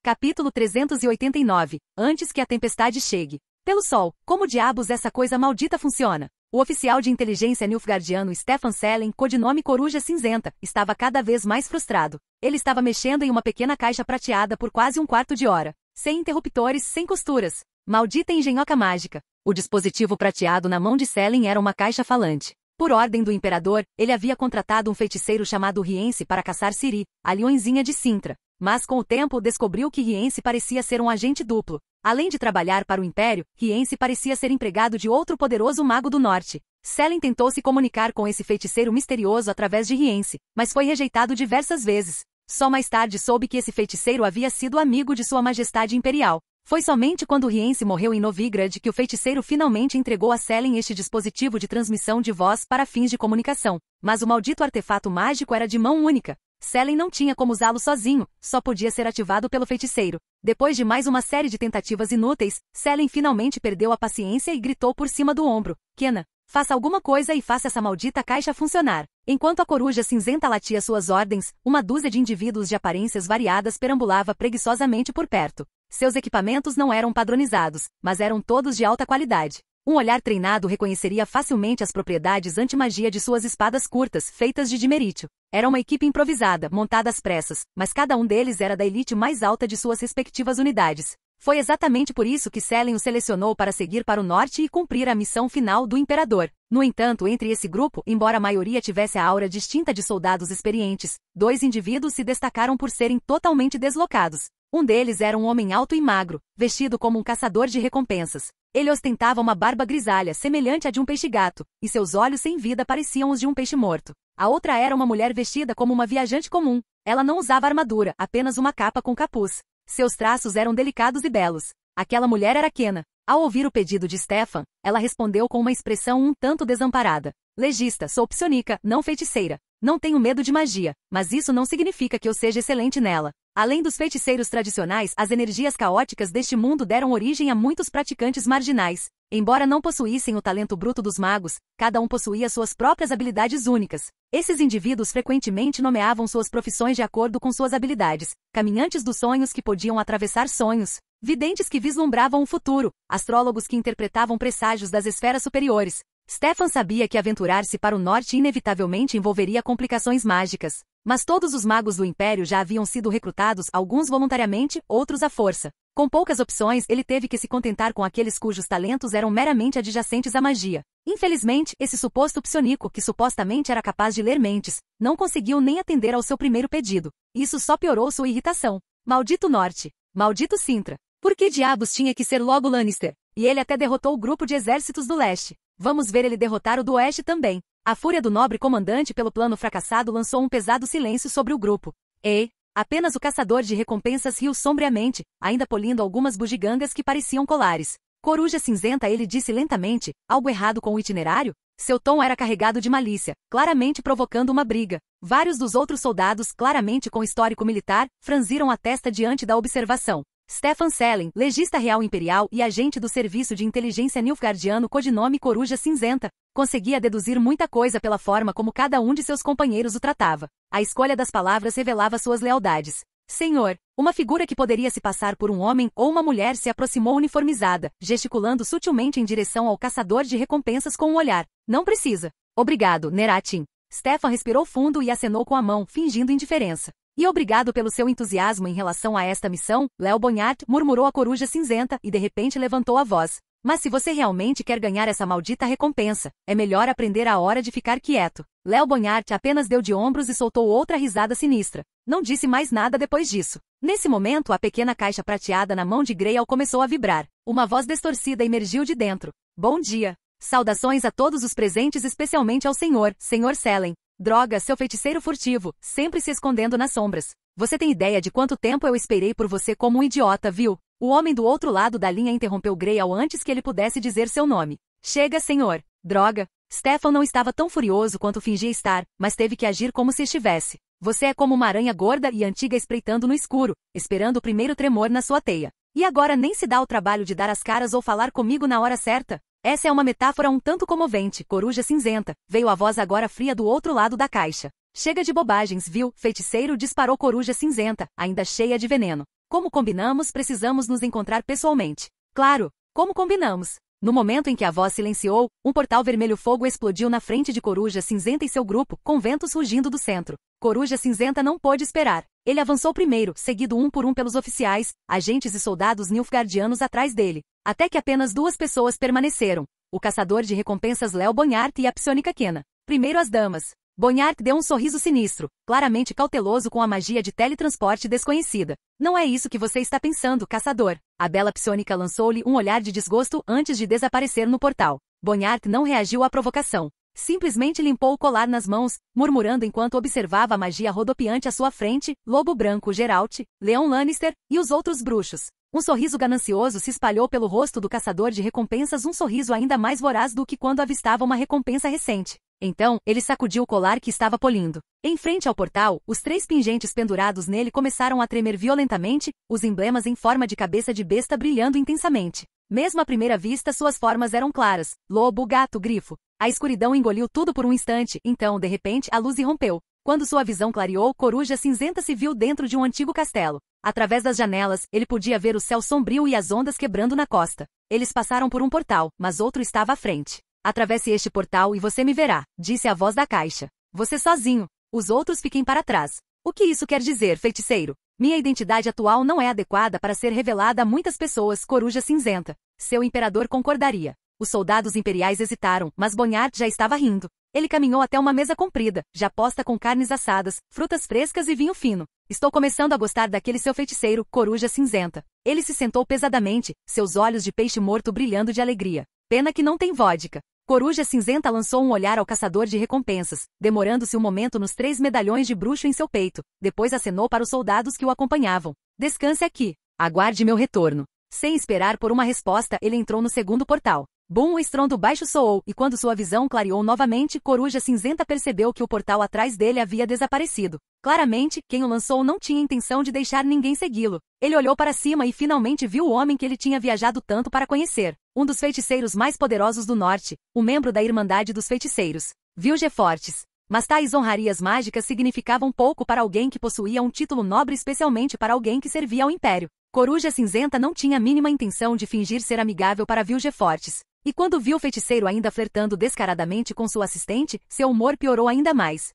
Capítulo 389. Antes que a tempestade chegue. Pelo sol, como diabos essa coisa maldita funciona? O oficial de inteligência nilfgaardiano Stefan Selin, codinome Coruja Cinzenta, estava cada vez mais frustrado. Ele estava mexendo em uma pequena caixa prateada por quase um quarto de hora. Sem interruptores, sem costuras. Maldita engenhoca mágica. O dispositivo prateado na mão de Selin era uma caixa falante. Por ordem do imperador, ele havia contratado um feiticeiro chamado Riense para caçar Ciri, a leõezinha de Sintra. Mas com o tempo descobriu que Riense parecia ser um agente duplo. Além de trabalhar para o Império, Riense parecia ser empregado de outro poderoso mago do norte. Selin tentou se comunicar com esse feiticeiro misterioso através de Riense, mas foi rejeitado diversas vezes. Só mais tarde soube que esse feiticeiro havia sido amigo de Sua Majestade Imperial. Foi somente quando Riense morreu em Novigrad que o feiticeiro finalmente entregou a Selin este dispositivo de transmissão de voz para fins de comunicação. Mas o maldito artefato mágico era de mão única. Selin não tinha como usá-lo sozinho, só podia ser ativado pelo feiticeiro. Depois de mais uma série de tentativas inúteis, Selin finalmente perdeu a paciência e gritou por cima do ombro. Kenna, faça alguma coisa e faça essa maldita caixa funcionar. Enquanto a coruja cinzenta latia suas ordens, uma dúzia de indivíduos de aparências variadas perambulava preguiçosamente por perto. Seus equipamentos não eram padronizados, mas eram todos de alta qualidade. Um olhar treinado reconheceria facilmente as propriedades anti-magia de suas espadas curtas, feitas de dimerítio. Era uma equipe improvisada, montada às pressas, mas cada um deles era da elite mais alta de suas respectivas unidades. Foi exatamente por isso que Selin o selecionou para seguir para o norte e cumprir a missão final do imperador. No entanto, entre esse grupo, embora a maioria tivesse a aura distinta de soldados experientes, 2 indivíduos se destacaram por serem totalmente deslocados. Um deles era um homem alto e magro, vestido como um caçador de recompensas. Ele ostentava uma barba grisalha semelhante à de um peixe-gato, e seus olhos sem vida pareciam os de um peixe morto. A outra era uma mulher vestida como uma viajante comum. Ela não usava armadura, apenas uma capa com capuz. Seus traços eram delicados e belos. Aquela mulher era Kenna. Ao ouvir o pedido de Stefan, ela respondeu com uma expressão um tanto desamparada. Legista, sou psionica, não feiticeira. Não tenho medo de magia, mas isso não significa que eu seja excelente nela. Além dos feiticeiros tradicionais, as energias caóticas deste mundo deram origem a muitos praticantes marginais. Embora não possuíssem o talento bruto dos magos, cada um possuía suas próprias habilidades únicas. Esses indivíduos frequentemente nomeavam suas profissões de acordo com suas habilidades. Caminhantes dos sonhos que podiam atravessar sonhos. Videntes que vislumbravam o futuro. Astrólogos que interpretavam presságios das esferas superiores. Stefan sabia que aventurar-se para o norte inevitavelmente envolveria complicações mágicas. Mas todos os magos do Império já haviam sido recrutados, alguns voluntariamente, outros à força. Com poucas opções, ele teve que se contentar com aqueles cujos talentos eram meramente adjacentes à magia. Infelizmente, esse suposto psionico, que supostamente era capaz de ler mentes, não conseguiu nem atender ao seu primeiro pedido. Isso só piorou sua irritação. Maldito Norte! Maldito Sintra! Por que diabos tinha que ser logo Lannister? E ele até derrotou o grupo de exércitos do leste. Vamos ver ele derrotar o do oeste também. A fúria do nobre comandante pelo plano fracassado lançou um pesado silêncio sobre o grupo. Ei! Apenas o caçador de recompensas riu sombriamente, ainda polindo algumas bugigangas que pareciam colares. Coruja cinzenta, ele disse lentamente, algo errado com o itinerário? Seu tom era carregado de malícia, claramente provocando uma briga. Vários dos outros soldados, claramente com histórico militar, franziram a testa diante da observação. Stefan Selin, legista real imperial e agente do serviço de inteligência nilfgaardiano codinome Coruja Cinzenta, conseguia deduzir muita coisa pela forma como cada um de seus companheiros o tratava. A escolha das palavras revelava suas lealdades. Senhor, uma figura que poderia se passar por um homem ou uma mulher se aproximou uniformizada, gesticulando sutilmente em direção ao caçador de recompensas com um olhar. Não precisa. Obrigado, Neratin. Stefan respirou fundo e acenou com a mão, fingindo indiferença. E obrigado pelo seu entusiasmo em relação a esta missão, Léo Bonhart, murmurou a coruja cinzenta e de repente levantou a voz. Mas se você realmente quer ganhar essa maldita recompensa, é melhor aprender a hora de ficar quieto. Léo Bonhart apenas deu de ombros e soltou outra risada sinistra. Não disse mais nada depois disso. Nesse momento, a pequena caixa prateada na mão de Grail começou a vibrar. Uma voz distorcida emergiu de dentro. Bom dia. Saudações a todos os presentes, especialmente ao Sr. Selene. Droga, seu feiticeiro furtivo, sempre se escondendo nas sombras. Você tem ideia de quanto tempo eu esperei por você como um idiota, viu? O homem do outro lado da linha interrompeu Grail antes que ele pudesse dizer seu nome. Chega, senhor. Droga. Stefan não estava tão furioso quanto fingia estar, mas teve que agir como se estivesse. Você é como uma aranha gorda e antiga espreitando no escuro, esperando o primeiro tremor na sua teia. E agora nem se dá o trabalho de dar as caras ou falar comigo na hora certa? Essa é uma metáfora um tanto comovente, coruja cinzenta, veio a voz agora fria do outro lado da caixa. Chega de bobagens, viu, feiticeiro, disparou coruja cinzenta, ainda cheia de veneno. Como combinamos, precisamos nos encontrar pessoalmente. Claro, como combinamos. No momento em que a voz silenciou, um portal vermelho fogo explodiu na frente de coruja cinzenta e seu grupo, com ventos rugindo do centro. Coruja cinzenta não pôde esperar. Ele avançou primeiro, seguido um por um pelos oficiais, agentes e soldados nilfgaardianos atrás dele. Até que apenas duas pessoas permaneceram. O caçador de recompensas Léo Bonhart e a psionica Kena. Primeiro as damas. Bonhart deu um sorriso sinistro, claramente cauteloso com a magia de teletransporte desconhecida. Não é isso que você está pensando, caçador. A bela psionica lançou-lhe um olhar de desgosto antes de desaparecer no portal. Bonhart não reagiu à provocação. Simplesmente limpou o colar nas mãos, murmurando enquanto observava a magia rodopiante à sua frente, Lobo Branco Geralt, Leon Lannister e os outros bruxos. Um sorriso ganancioso se espalhou pelo rosto do caçador de recompensas, um sorriso ainda mais voraz do que quando avistava uma recompensa recente. Então, ele sacudiu o colar que estava polindo. Em frente ao portal, os 3 pingentes pendurados nele começaram a tremer violentamente, os emblemas em forma de cabeça de besta brilhando intensamente. Mesmo à primeira vista, suas formas eram claras: lobo, gato, grifo. A escuridão engoliu tudo por um instante, então, de repente, a luz irrompeu. Quando sua visão clareou, coruja cinzenta se viu dentro de um antigo castelo. Através das janelas, ele podia ver o céu sombrio e as ondas quebrando na costa. Eles passaram por um portal, mas outro estava à frente. Atravesse este portal e você me verá, disse a voz da caixa. Você sozinho. Os outros fiquem para trás. O que isso quer dizer, feiticeiro? Minha identidade atual não é adequada para ser revelada a muitas pessoas, coruja cinzenta. Seu imperador concordaria. Os soldados imperiais hesitaram, mas Bonhart já estava rindo. Ele caminhou até uma mesa comprida, já posta com carnes assadas, frutas frescas e vinho fino. Estou começando a gostar daquele seu feiticeiro, coruja cinzenta. Ele se sentou pesadamente, seus olhos de peixe morto brilhando de alegria. Pena que não tem vodka. Coruja cinzenta lançou um olhar ao caçador de recompensas, demorando-se um momento nos 3 medalhões de bruxo em seu peito. Depois acenou para os soldados que o acompanhavam. Descanse aqui. Aguarde meu retorno. Sem esperar por uma resposta, ele entrou no segundo portal. Bum, o estrondo baixo soou, e quando sua visão clareou novamente, coruja cinzenta percebeu que o portal atrás dele havia desaparecido. Claramente, quem o lançou não tinha intenção de deixar ninguém segui-lo. Ele olhou para cima e finalmente viu o homem que ele tinha viajado tanto para conhecer. Um dos feiticeiros mais poderosos do norte, um membro da Irmandade dos Feiticeiros. Vilgefortes. Mas tais honrarias mágicas significavam pouco para alguém que possuía um título nobre, especialmente para alguém que servia ao Império. Coruja cinzenta não tinha a mínima intenção de fingir ser amigável para Vilgefortes. E quando viu o feiticeiro ainda flertando descaradamente com sua assistente, seu humor piorou ainda mais.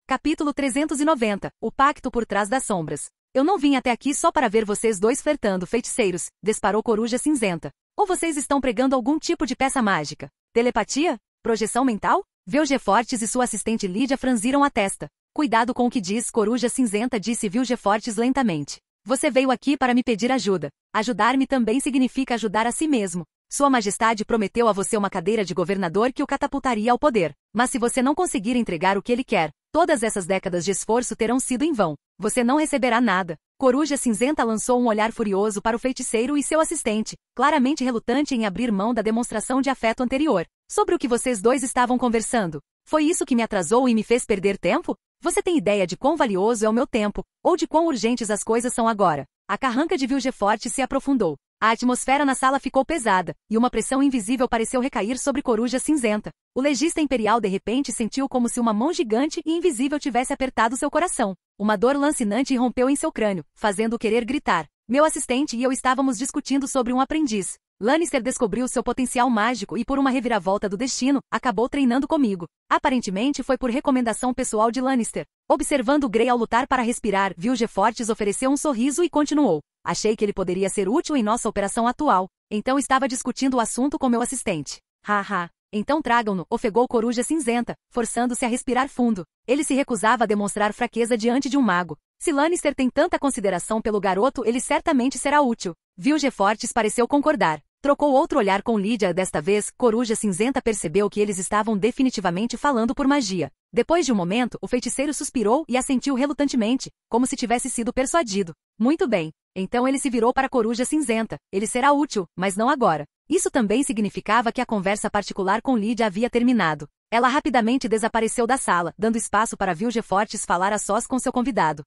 Capítulo 390. O Pacto por Trás das Sombras. Eu não vim até aqui só para ver vocês dois flertando, feiticeiros, disparou Coruja cinzenta. Ou vocês estão pregando algum tipo de peça mágica? Telepatia? Projeção mental? Vilgefortes e sua assistente Lídia franziram a testa. Cuidado com o que diz, Coruja cinzenta, disse Vilgefortes lentamente. Você veio aqui para me pedir ajuda. Ajudar-me também significa ajudar a si mesmo. Sua Majestade prometeu a você uma cadeira de governador que o catapultaria ao poder. Mas se você não conseguir entregar o que ele quer, todas essas décadas de esforço terão sido em vão. Você não receberá nada. Coruja cinzenta lançou um olhar furioso para o feiticeiro e seu assistente, claramente relutante em abrir mão da demonstração de afeto anterior. Sobre o que vocês dois estavam conversando. Foi isso que me atrasou e me fez perder tempo? Você tem ideia de quão valioso é o meu tempo, ou de quão urgentes as coisas são agora? A carranca de Vilgefortes se aprofundou. A atmosfera na sala ficou pesada, e uma pressão invisível pareceu recair sobre Coruja cinzenta. O legista imperial de repente sentiu como se uma mão gigante e invisível tivesse apertado seu coração. Uma dor lancinante irrompeu em seu crânio, fazendo-o querer gritar. Meu assistente e eu estávamos discutindo sobre um aprendiz. Lannister descobriu seu potencial mágico e por uma reviravolta do destino, acabou treinando comigo. Aparentemente foi por recomendação pessoal de Lannister. Observando Grey ao lutar para respirar, viu Gefortes ofereceu um sorriso e continuou. Achei que ele poderia ser útil em nossa operação atual. Então estava discutindo o assunto com meu assistente. Haha. Então tragam-no, ofegou Coruja Cinzenta, forçando-se a respirar fundo. Ele se recusava a demonstrar fraqueza diante de um mago. Se Lannister tem tanta consideração pelo garoto, ele certamente será útil. Viu Gefortes pareceu concordar. Trocou outro olhar com Lydia. Desta vez, Coruja Cinzenta percebeu que eles estavam definitivamente falando por magia. Depois de um momento, o feiticeiro suspirou e assentiu relutantemente, como se tivesse sido persuadido. Muito bem. Então ele se virou para Coruja Cinzenta. Ele será útil, mas não agora. Isso também significava que a conversa particular com Lydia havia terminado. Ela rapidamente desapareceu da sala, dando espaço para Vilgefortes falar a sós com seu convidado.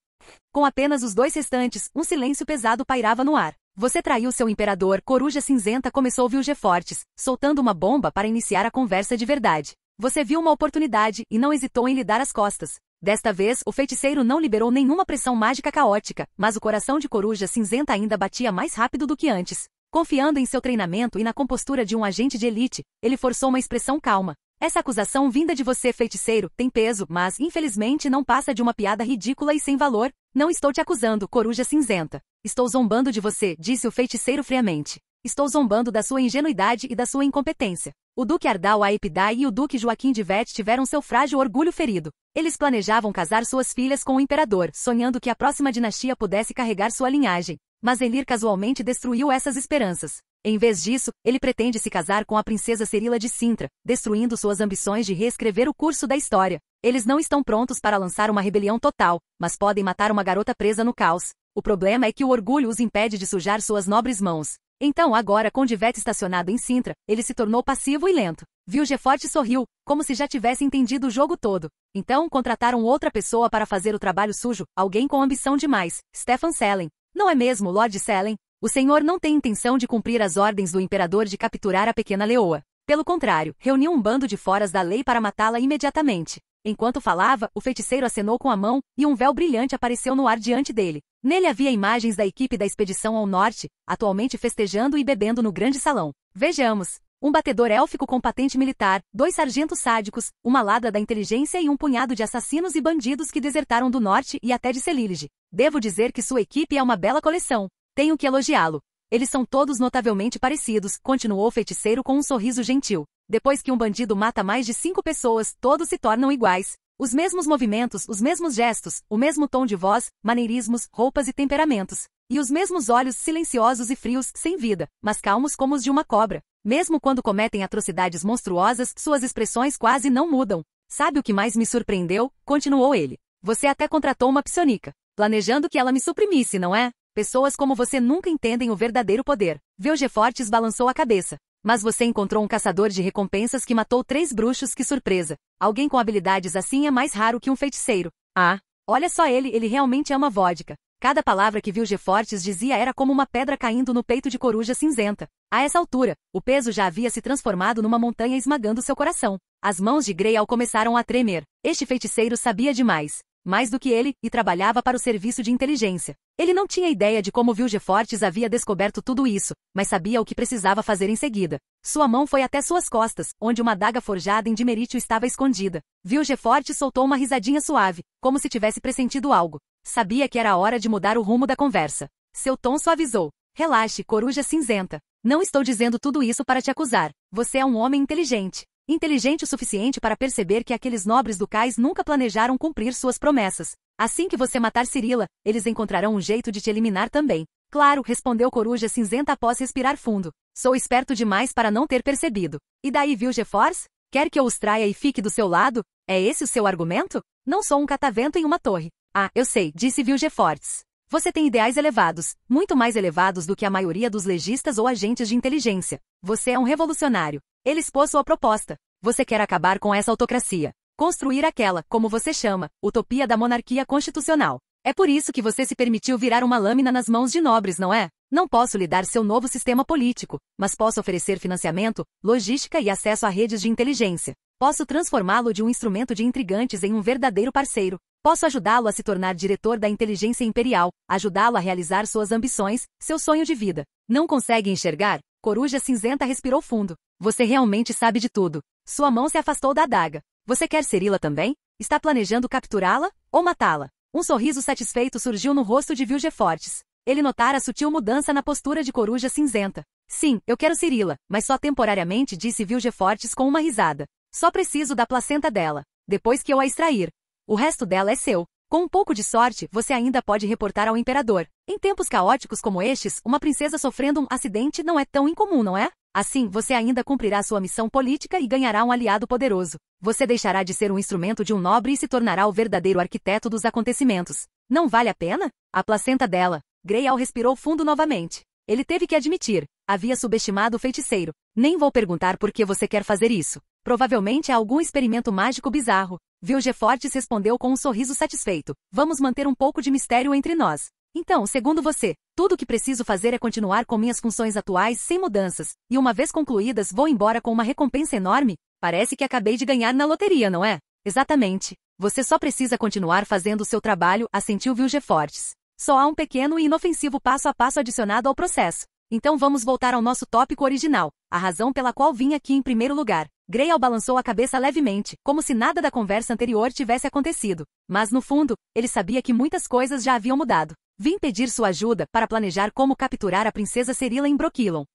Com apenas os dois restantes, um silêncio pesado pairava no ar. Você traiu seu imperador, Coruja Cinzenta, começou Vilgefortes, soltando uma bomba para iniciar a conversa de verdade. Você viu uma oportunidade e não hesitou em lhe dar as costas. Desta vez, o feiticeiro não liberou nenhuma pressão mágica caótica, mas o coração de Coruja Cinzenta ainda batia mais rápido do que antes. Confiando em seu treinamento e na compostura de um agente de elite, ele forçou uma expressão calma. Essa acusação vinda de você, feiticeiro, tem peso, mas, infelizmente, não passa de uma piada ridícula e sem valor. Não estou te acusando, Coruja Cinzenta. Estou zombando de você, disse o feiticeiro friamente. Estou zombando da sua ingenuidade e da sua incompetência. O Duque Ardal Aepidai e o Duque Joaquim de Vett tiveram seu frágil orgulho ferido. Eles planejavam casar suas filhas com o imperador, sonhando que a próxima dinastia pudesse carregar sua linhagem. Mas Elir casualmente destruiu essas esperanças. Em vez disso, ele pretende se casar com a princesa Cerila de Cintra, destruindo suas ambições de reescrever o curso da história. Eles não estão prontos para lançar uma rebelião total, mas podem matar uma garota presa no caos. O problema é que o orgulho os impede de sujar suas nobres mãos. Então agora, com Divete estacionado em Cintra, ele se tornou passivo e lento. Vilgeforte sorriu, como se já tivesse entendido o jogo todo. Então contrataram outra pessoa para fazer o trabalho sujo, alguém com ambição demais, Stefan Selene. Não é mesmo, Lord Selene? O senhor não tem intenção de cumprir as ordens do imperador de capturar a pequena leoa. Pelo contrário, reuniu um bando de foras da lei para matá-la imediatamente. Enquanto falava, o feiticeiro acenou com a mão, e um véu brilhante apareceu no ar diante dele. Nele havia imagens da equipe da expedição ao norte, atualmente festejando e bebendo no grande salão. Vejamos. Um batedor élfico com patente militar, 2 sargentos sádicos, uma ladra da inteligência e um punhado de assassinos e bandidos que desertaram do norte e até de Celillige. Devo dizer que sua equipe é uma bela coleção. Tenho que elogiá-lo. Eles são todos notavelmente parecidos, continuou o feiticeiro com um sorriso gentil. Depois que um bandido mata mais de 5 pessoas, todos se tornam iguais. Os mesmos movimentos, os mesmos gestos, o mesmo tom de voz, maneirismos, roupas e temperamentos. E os mesmos olhos silenciosos e frios, sem vida, mas calmos como os de uma cobra. Mesmo quando cometem atrocidades monstruosas, suas expressões quase não mudam. Sabe o que mais me surpreendeu? Continuou ele. Você até contratou uma psionica, planejando que ela me suprimisse, não é? Pessoas como você nunca entendem o verdadeiro poder. Vilgefortes balançou a cabeça. Mas você encontrou um caçador de recompensas que matou 3 bruxos, que surpresa. Alguém com habilidades assim é mais raro que um feiticeiro. Ah, olha só ele realmente ama vodka. Cada palavra que Vilgefortes dizia era como uma pedra caindo no peito de Coruja Cinzenta. A essa altura, o peso já havia se transformado numa montanha esmagando seu coração. As mãos de Greyal começaram a tremer. Este feiticeiro sabia demais. Mais do que ele, e trabalhava para o serviço de inteligência. Ele não tinha ideia de como Vilgefortes havia descoberto tudo isso, mas sabia o que precisava fazer em seguida. Sua mão foi até suas costas, onde uma adaga forjada em dimerítio estava escondida. Vilgefortes soltou uma risadinha suave, como se tivesse pressentido algo. Sabia que era a hora de mudar o rumo da conversa. Seu tom suavizou. Relaxe, Coruja Cinzenta. Não estou dizendo tudo isso para te acusar. Você é um homem inteligente. Inteligente o suficiente para perceber que aqueles nobres ducais nunca planejaram cumprir suas promessas. Assim que você matar Cirila, eles encontrarão um jeito de te eliminar também. Claro, respondeu Coruja Cinzenta após respirar fundo. Sou esperto demais para não ter percebido. E daí, Vilgefortz? Quer que eu os traia e fique do seu lado? É esse o seu argumento? Não sou um catavento em uma torre. Ah, eu sei, disse Vilgefortz. Você tem ideais elevados, muito mais elevados do que a maioria dos legistas ou agentes de inteligência. Você é um revolucionário. Ele expôs sua proposta. Você quer acabar com essa autocracia. Construir aquela, como você chama, utopia da monarquia constitucional. É por isso que você se permitiu virar uma lâmina nas mãos de nobres, não é? Não posso lhe dar seu novo sistema político, mas posso oferecer financiamento, logística e acesso a redes de inteligência. Posso transformá-lo de um instrumento de intrigantes em um verdadeiro parceiro. Posso ajudá-lo a se tornar diretor da inteligência imperial, ajudá-lo a realizar suas ambições, seu sonho de vida. Não consegue enxergar? Coruja Cinzenta respirou fundo. Você realmente sabe de tudo. Sua mão se afastou da adaga. Você quer Cirila também? Está planejando capturá-la ou matá-la? Um sorriso satisfeito surgiu no rosto de Vilgefortz. Ele notara a sutil mudança na postura de Coruja Cinzenta. Sim, eu quero Cirila, mas só temporariamente, disse Vilgefortz com uma risada. Só preciso da placenta dela. Depois que eu a extrair, o resto dela é seu. Com um pouco de sorte, você ainda pode reportar ao imperador. Em tempos caóticos como estes, uma princesa sofrendo um acidente não é tão incomum, não é? Assim, você ainda cumprirá sua missão política e ganhará um aliado poderoso. Você deixará de ser um instrumento de um nobre e se tornará o verdadeiro arquiteto dos acontecimentos. Não vale a pena? A placenta dela. Greyal respirou fundo novamente. Ele teve que admitir. Havia subestimado o feiticeiro. Nem vou perguntar por que você quer fazer isso. Provavelmente é algum experimento mágico bizarro. Vilgefortz respondeu com um sorriso satisfeito. Vamos manter um pouco de mistério entre nós. Então, segundo você, tudo o que preciso fazer é continuar com minhas funções atuais sem mudanças, e uma vez concluídas vou embora com uma recompensa enorme? Parece que acabei de ganhar na loteria, não é? Exatamente. Você só precisa continuar fazendo o seu trabalho, assentiu Vilgefortz. Só há um pequeno e inofensivo passo a passo adicionado ao processo. Então vamos voltar ao nosso tópico original, a razão pela qual vim aqui em primeiro lugar. Greyal balançou a cabeça levemente, como se nada da conversa anterior tivesse acontecido. Mas no fundo, ele sabia que muitas coisas já haviam mudado. Vim pedir sua ajuda para planejar como capturar a princesa Cirila em Brokilon.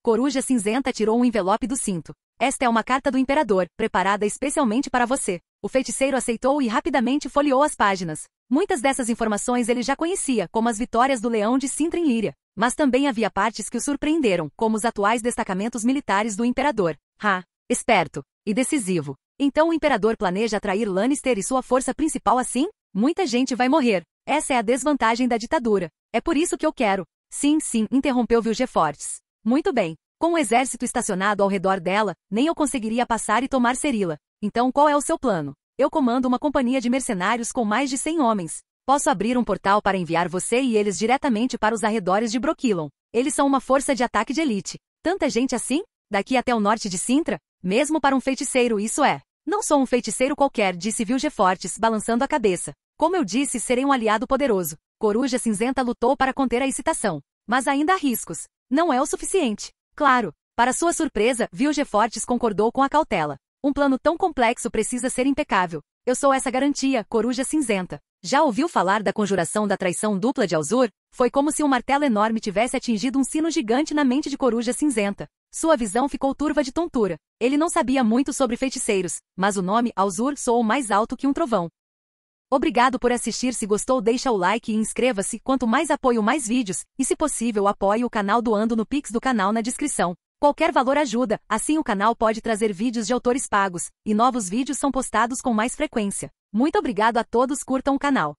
Coruja Cinzenta tirou um envelope do cinto. Esta é uma carta do imperador, preparada especialmente para você. O feiticeiro aceitou e rapidamente folheou as páginas. Muitas dessas informações ele já conhecia, como as vitórias do leão de Cintra em Líria. Mas também havia partes que o surpreenderam, como os atuais destacamentos militares do imperador. Esperto e decisivo. Então o imperador planeja atrair Lannister e sua força principal assim? Muita gente vai morrer. Essa é a desvantagem da ditadura. É por isso que eu quero. Sim, interrompeu Vilgefortz. Muito bem. Com o exército estacionado ao redor dela, nem eu conseguiria passar e tomar Cirila. Então qual é o seu plano? Eu comando uma companhia de mercenários com mais de 100 homens. Posso abrir um portal para enviar você e eles diretamente para os arredores de Brokilon. Eles são uma força de ataque de elite. Tanta gente assim? Daqui até o norte de Cintra? Mesmo para um feiticeiro isso é. Não sou um feiticeiro qualquer, disse Vilgefortz, balançando a cabeça. Como eu disse, serei um aliado poderoso. Coruja Cinzenta lutou para conter a excitação. Mas ainda há riscos. Não é o suficiente. Claro. Para sua surpresa, Vilgefortz concordou com a cautela. Um plano tão complexo precisa ser impecável. Eu sou essa garantia, Coruja Cinzenta. Já ouviu falar da conjuração da traição dupla de Alzur? Foi como se um martelo enorme tivesse atingido um sino gigante na mente de Coruja Cinzenta. Sua visão ficou turva de tontura. Ele não sabia muito sobre feiticeiros, mas o nome Alzur soou mais alto que um trovão. Obrigado por assistir. Se gostou, deixa o like e inscreva-se. Quanto mais apoio, mais vídeos, e se possível apoie o canal doando no Pix do canal na descrição. Qualquer valor ajuda, assim o canal pode trazer vídeos de autores pagos, e novos vídeos são postados com mais frequência. Muito obrigado a todos, curtam o canal.